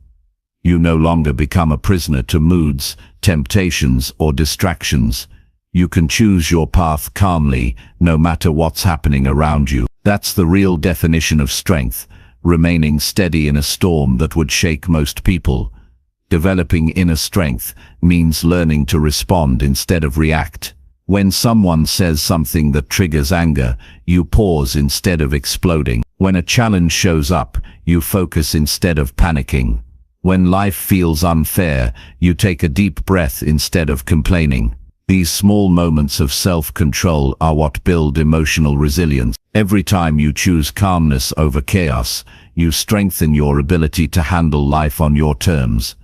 S2: You no longer become a prisoner to moods, temptations, or distractions. You can choose your path calmly, no matter what's happening around you. That's the real definition of strength, remaining steady in a storm that would shake most people. Developing inner strength means learning to respond instead of react. When someone says something that triggers anger, you pause instead of exploding. When a challenge shows up, you focus instead of panicking. When life feels unfair, you take a deep breath instead of complaining. These small moments of self-control are what build emotional resilience. Every time you choose calmness over chaos, you strengthen your ability to handle life on your terms.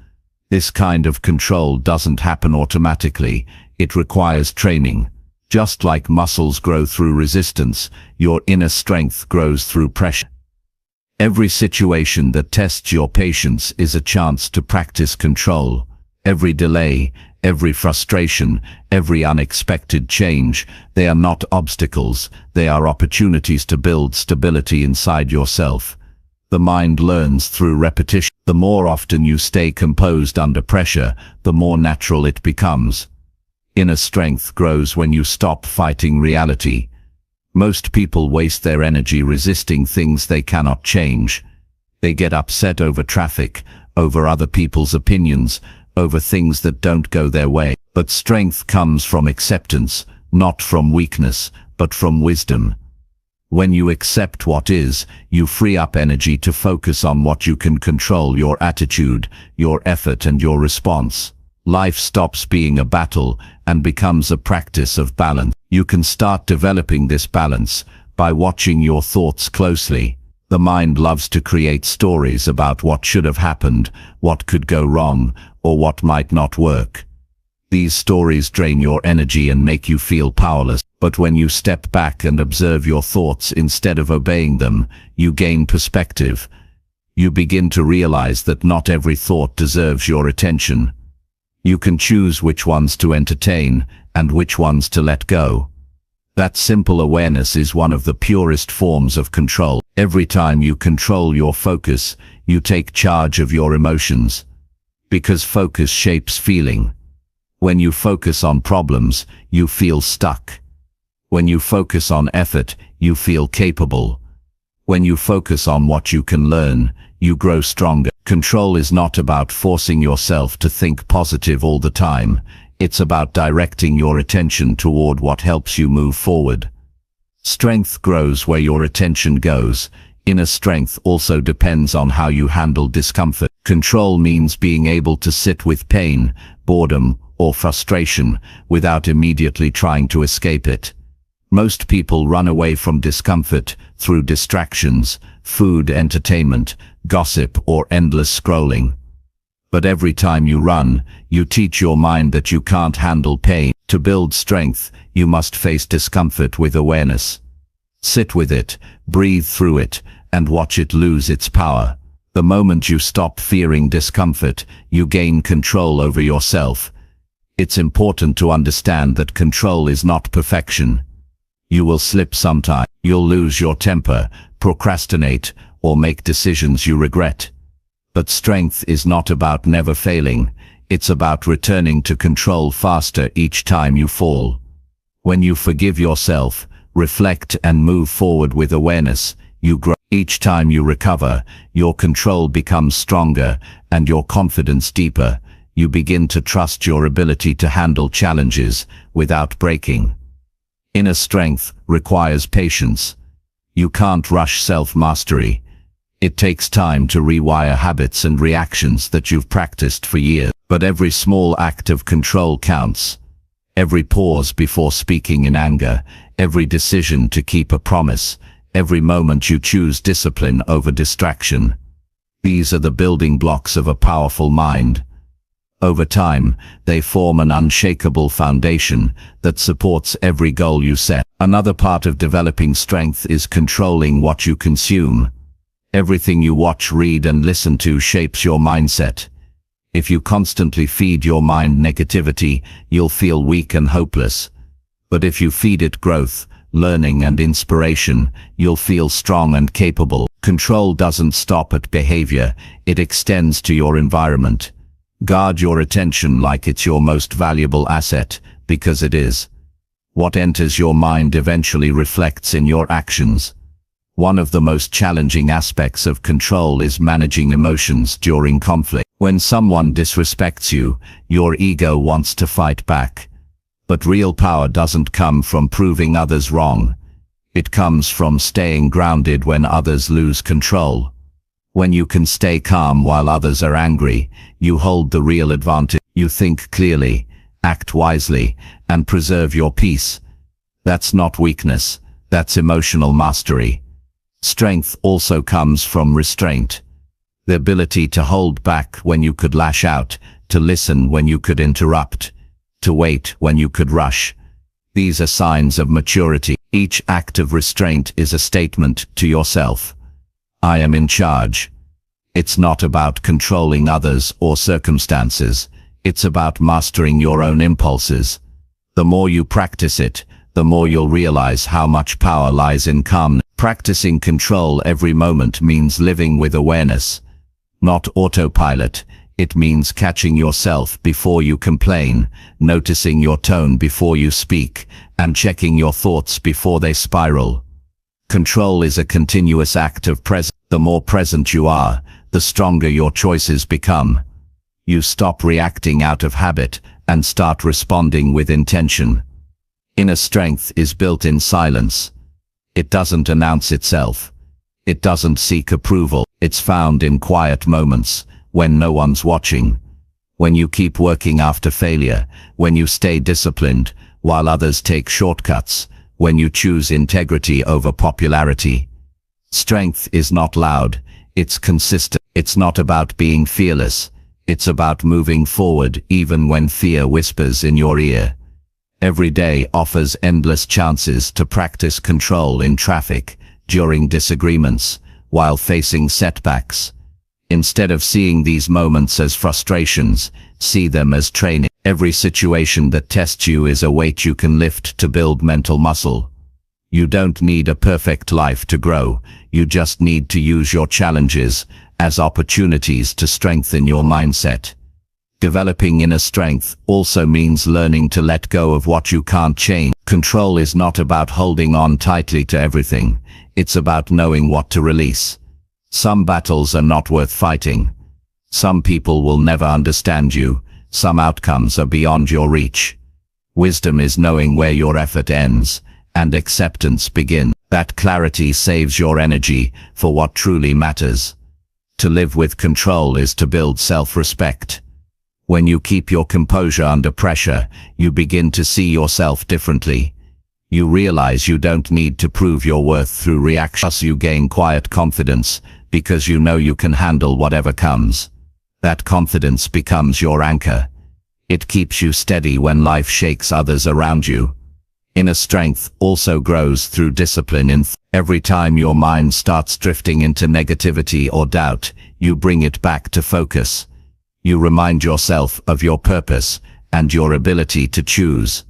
S2: This kind of control doesn't happen automatically. It requires training. Just like muscles grow through resistance, your inner strength grows through pressure. Every situation that tests your patience is a chance to practice control. Every delay, every frustration, every unexpected change, they are not obstacles, they are opportunities to build stability inside yourself. The mind learns through repetition. The more often you stay composed under pressure, the more natural it becomes. Inner strength grows when you stop fighting reality. Most people waste their energy resisting things they cannot change. They get upset over traffic, over other people's opinions, over things that don't go their way. But strength comes from acceptance, not from weakness, but from wisdom. When you accept what is, you free up energy to focus on what you can control: your attitude, your effort, and your response. Life stops being a battle and becomes a practice of balance. You can start developing this balance by watching your thoughts closely. The mind loves to create stories about what should have happened, what could go wrong, or what might not work. These stories drain your energy and make you feel powerless. But when you step back and observe your thoughts instead of obeying them, you gain perspective. You begin to realize that not every thought deserves your attention. You can choose which ones to entertain and which ones to let go. That simple awareness is one of the purest forms of control. Every time you control your focus, you take charge of your emotions. Because focus shapes feeling. When you focus on problems, you feel stuck. When you focus on effort, you feel capable. When you focus on what you can learn, you grow stronger. Control is not about forcing yourself to think positive all the time. It's about directing your attention toward what helps you move forward. Strength grows where your attention goes. Inner strength also depends on how you handle discomfort. Control means being able to sit with pain, boredom, or frustration without immediately trying to escape it. Most people run away from discomfort through distractions, food, entertainment, gossip, or endless scrolling. But every time you run, you teach your mind that you can't handle pain. To build strength, you must face discomfort with awareness. Sit with it, breathe through it, and watch it lose its power. The moment you stop fearing discomfort, you gain control over yourself. It's important to understand that control is not perfection. You will slip sometime. You'll lose your temper, procrastinate, or make decisions you regret. But strength is not about never failing. It's about returning to control faster each time you fall. When you forgive yourself, reflect and move forward with awareness, you grow. Each time you recover, your control becomes stronger and your confidence deeper. You begin to trust your ability to handle challenges without breaking. Inner strength requires patience. You can't rush self-mastery. It takes time to rewire habits and reactions that you've practiced for years. But every small act of control counts. Every pause before speaking in anger, every decision to keep a promise, every moment you choose discipline over distraction. These are the building blocks of a powerful mind. Over time, they form an unshakable foundation that supports every goal you set. Another part of developing strength is controlling what you consume. Everything you watch, read, and listen to shapes your mindset. If you constantly feed your mind negativity, you'll feel weak and hopeless. But if you feed it growth, learning, and inspiration, you'll feel strong and capable. Control doesn't stop at behavior, it extends to your environment. Guard your attention like it's your most valuable asset, because it is. What enters your mind eventually reflects in your actions. One of the most challenging aspects of control is managing emotions during conflict. When someone disrespects you, your ego wants to fight back. But real power doesn't come from proving others wrong. It comes from staying grounded when others lose control. When you can stay calm while others are angry, you hold the real advantage. You think clearly, act wisely, and preserve your peace. That's not weakness, that's emotional mastery. Strength also comes from restraint. The ability to hold back when you could lash out, to listen when you could interrupt, to wait when you could rush. These are signs of maturity. Each act of restraint is a statement to yourself. I am in charge. It's not about controlling others or circumstances. It's about mastering your own impulses. The more you practice it, the more you'll realize how much power lies in calmness. Practicing control every moment means living with awareness. Not autopilot. It means catching yourself before you complain, noticing your tone before you speak, and checking your thoughts before they spiral. Control is a continuous act of presence. The more present you are, the stronger your choices become. You stop reacting out of habit and start responding with intention. Inner strength is built in silence. It doesn't announce itself. It doesn't seek approval. It's found in quiet moments, when no one's watching. When you keep working after failure, when you stay disciplined, while others take shortcuts, when you choose integrity over popularity. Strength is not loud, it's consistent. It's not about being fearless. It's about moving forward even when fear whispers in your ear. Every day offers endless chances to practice control in traffic, during disagreements, while facing setbacks. Instead of seeing these moments as frustrations, see them as training. Every situation that tests you is a weight you can lift to build mental muscle. You don't need a perfect life to grow, you just need to use your challenges as opportunities to strengthen your mindset. Developing inner strength also means learning to let go of what you can't change. Control is not about holding on tightly to everything, it's about knowing what to release. Some battles are not worth fighting. Some people will never understand you. Some outcomes are beyond your reach. Wisdom is knowing where your effort ends and acceptance begins. That clarity saves your energy for what truly matters. To live with control is to build self-respect. When you keep your composure under pressure, you begin to see yourself differently.
S3: You realize you don't need to prove your worth through reactions. You gain quiet confidence because you know you can handle whatever comes. That confidence becomes your anchor. It keeps you steady when life shakes others around you. Inner strength also grows through discipline. Every time your mind starts drifting into negativity or doubt, you bring it back to focus. You remind yourself of your purpose and your ability to choose.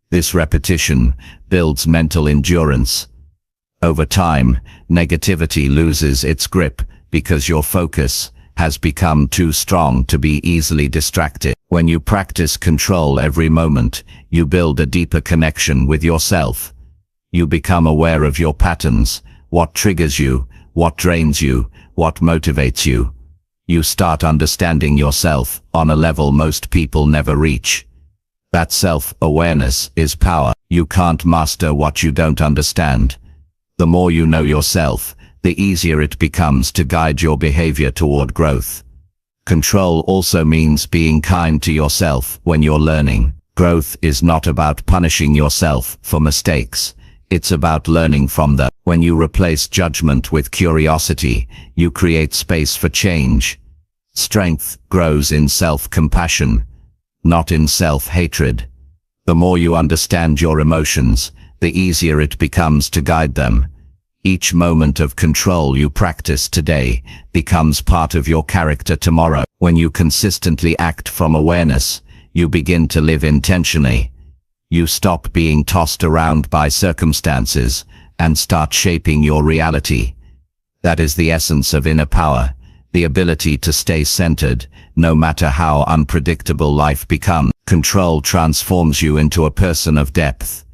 S3: This repetition builds mental endurance. Over time, negativity loses its grip because your focus has become too strong to be easily distracted. When you practice control every moment, you build a deeper connection with yourself. You become aware of your patterns, what triggers you, what drains you, what motivates you. You start understanding yourself on a level most people never reach. That self-awareness is power. You can't master what you don't understand. The more you know yourself, the easier it becomes to guide your behavior toward growth. Control also means being kind to yourself when you're learning. Growth is not about punishing yourself for mistakes. It's about learning from them. When you replace judgment with curiosity, you create space for change. Strength grows in self-compassion, not in self-hatred. The more you understand your emotions, the easier it becomes to guide them. Each moment of control you practice today becomes part of your character tomorrow. When you consistently act from awareness, you begin to live intentionally. You stop being tossed around by circumstances and start shaping your reality. That is the essence of inner power, the ability to stay centered, no matter how unpredictable life becomes. Control transforms you into a person of depth.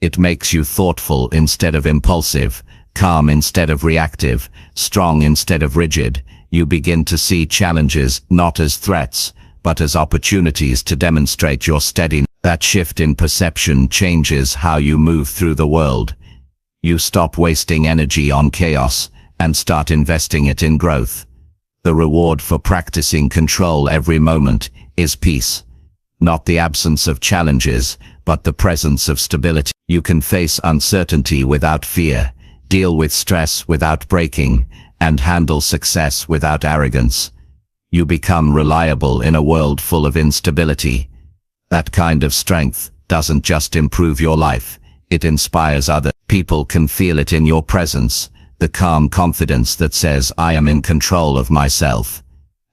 S3: It makes you thoughtful instead of impulsive, calm instead of reactive, strong instead of rigid. You begin to see challenges not as threats, but as opportunities to demonstrate your steadiness. That shift in perception changes how you move through the world. You stop wasting energy on chaos and start investing it in growth. The reward for practicing control every moment is peace. Not the absence of challenges, but the presence of stability. You can face uncertainty without fear, deal with stress without breaking, and handle success without arrogance. You become reliable in a world full of instability. That kind of strength doesn't just improve your life, it inspires others. People can feel it in your presence, the calm confidence that says, I am in control of myself.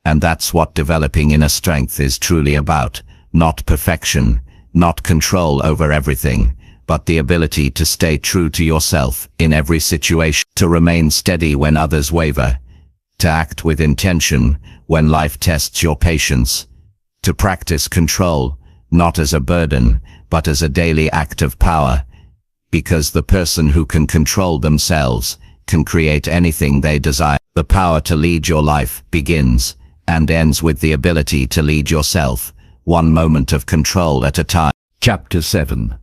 S3: And that's what developing inner strength is truly about. Not perfection, not control over everything, but the ability to stay true to yourself in every situation, to remain steady when others waver, to act with intention when life tests your patience, to practice control, not as a burden, but as a daily act of power, because the person who can control themselves can create anything they desire. The power to lead your life begins and ends with the ability to lead yourself, one moment of control at a time.
S1: Chapter 7.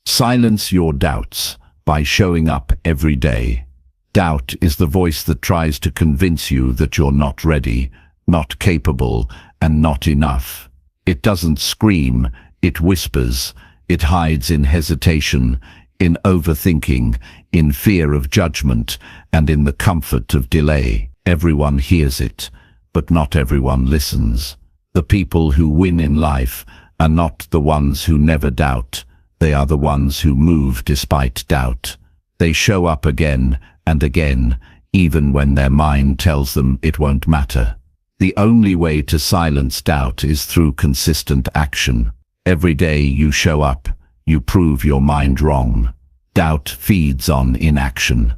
S1: Silence your doubts by showing up every day. Doubt is the voice that tries to convince you that you're not ready, not capable, and not enough. It doesn't scream, it whispers. It hides in hesitation, in overthinking, in fear of judgment, and in the comfort of delay. Everyone hears it, but not everyone listens. The people who win in life are not the ones who never doubt. They are the ones who move despite doubt. They show up again and again, even when their mind tells them it won't matter. The only way to silence doubt is through consistent action. Every day you show up, you prove your mind wrong. Doubt feeds on inaction.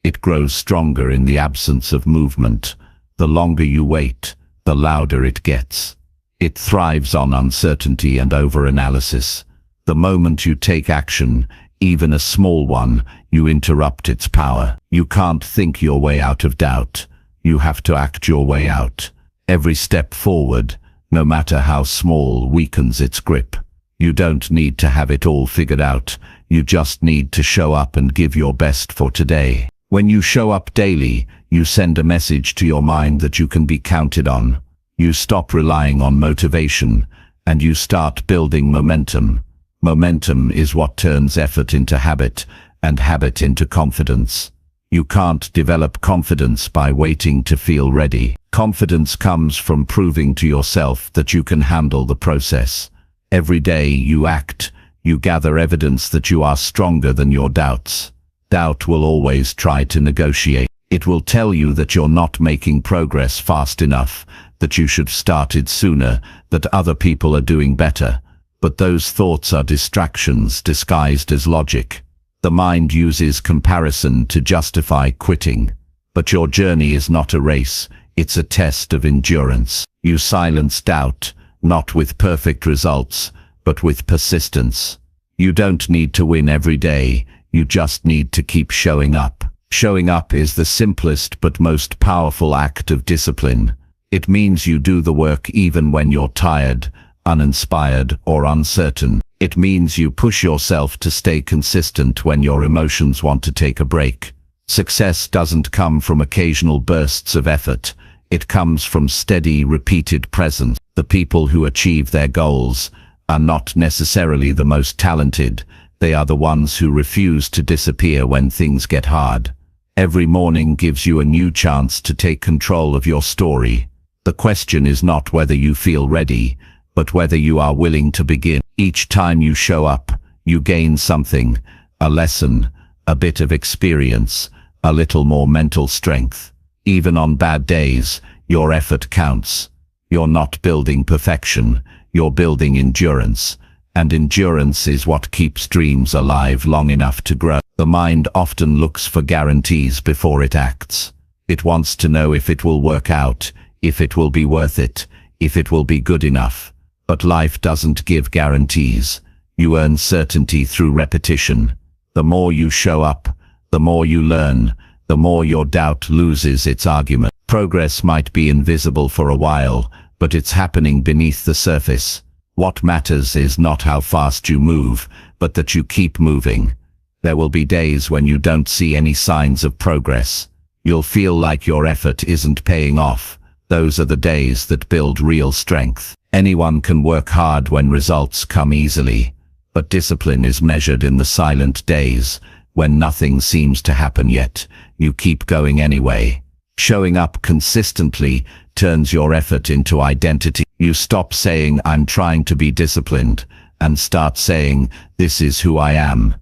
S1: It grows stronger in the absence of movement. The longer you wait, the louder it gets. It thrives on uncertainty and overanalysis. The moment you take action, even a small one, you interrupt its power. You can't think your way out of doubt. You have to act your way out. Every step forward, no matter how small, weakens its grip. You don't need to have it all figured out. You just need to show up and give your best for today. When you show up daily, you send a message to your mind that you can be counted on. You stop relying on motivation, and you start building momentum.
S2: Momentum is what turns effort into habit, and habit into confidence. You can't develop confidence by waiting to feel ready. Confidence comes from proving to yourself that you can handle the process. Every day you act, you gather evidence that you are stronger than your doubts. Doubt will always try to negotiate. It will tell you that you're not making progress fast enough, that you should have started sooner, that other people are doing better. But those thoughts are distractions disguised as logic. The mind uses comparison to justify quitting. But your journey is not a race, it's a test of endurance. You silence doubt, not with perfect results, but with persistence. You don't need to win every day, you just need to keep showing up. Showing up is the simplest but most powerful act of discipline. It means you do the work even when you're tired, uninspired, or uncertain. It means you push yourself to stay consistent when your emotions want to take a break. Success doesn't come from occasional bursts of effort. It comes from steady, repeated presence. The people who achieve their goals are not necessarily the most talented. They are the ones who refuse to disappear when things get hard. Every morning gives you a new chance to take control of your story. The question is not whether you feel ready, but whether you are willing to begin. Each time you show up, you gain something, a lesson, a bit of experience, a little more mental strength. Even on bad days, your effort counts. You're not building perfection, you're building endurance. And endurance is what keeps dreams alive long enough to grow. The mind often looks for guarantees before it acts. It wants to know if it will work out, if it will be worth it, if it will be good enough. But life doesn't give guarantees. You earn certainty through repetition. The more you show up, the more you learn, the more your doubt loses its argument. Progress might be invisible for a while, but it's happening beneath the surface. What matters is not how fast you move, but that you keep moving. There will be days when you don't see any signs of progress. You'll feel like your effort isn't paying off. Those are the days that build real strength. Anyone can work hard when results come easily, but discipline is measured in the silent days, when nothing seems to happen yet. You keep going anyway. Showing up consistently turns your effort into identity. You stop saying, "I'm trying to be disciplined," and start saying, "This is who I am."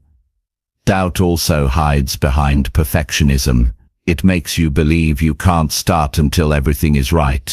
S2: Doubt also hides behind perfectionism. It makes you believe you can't start until everything is right.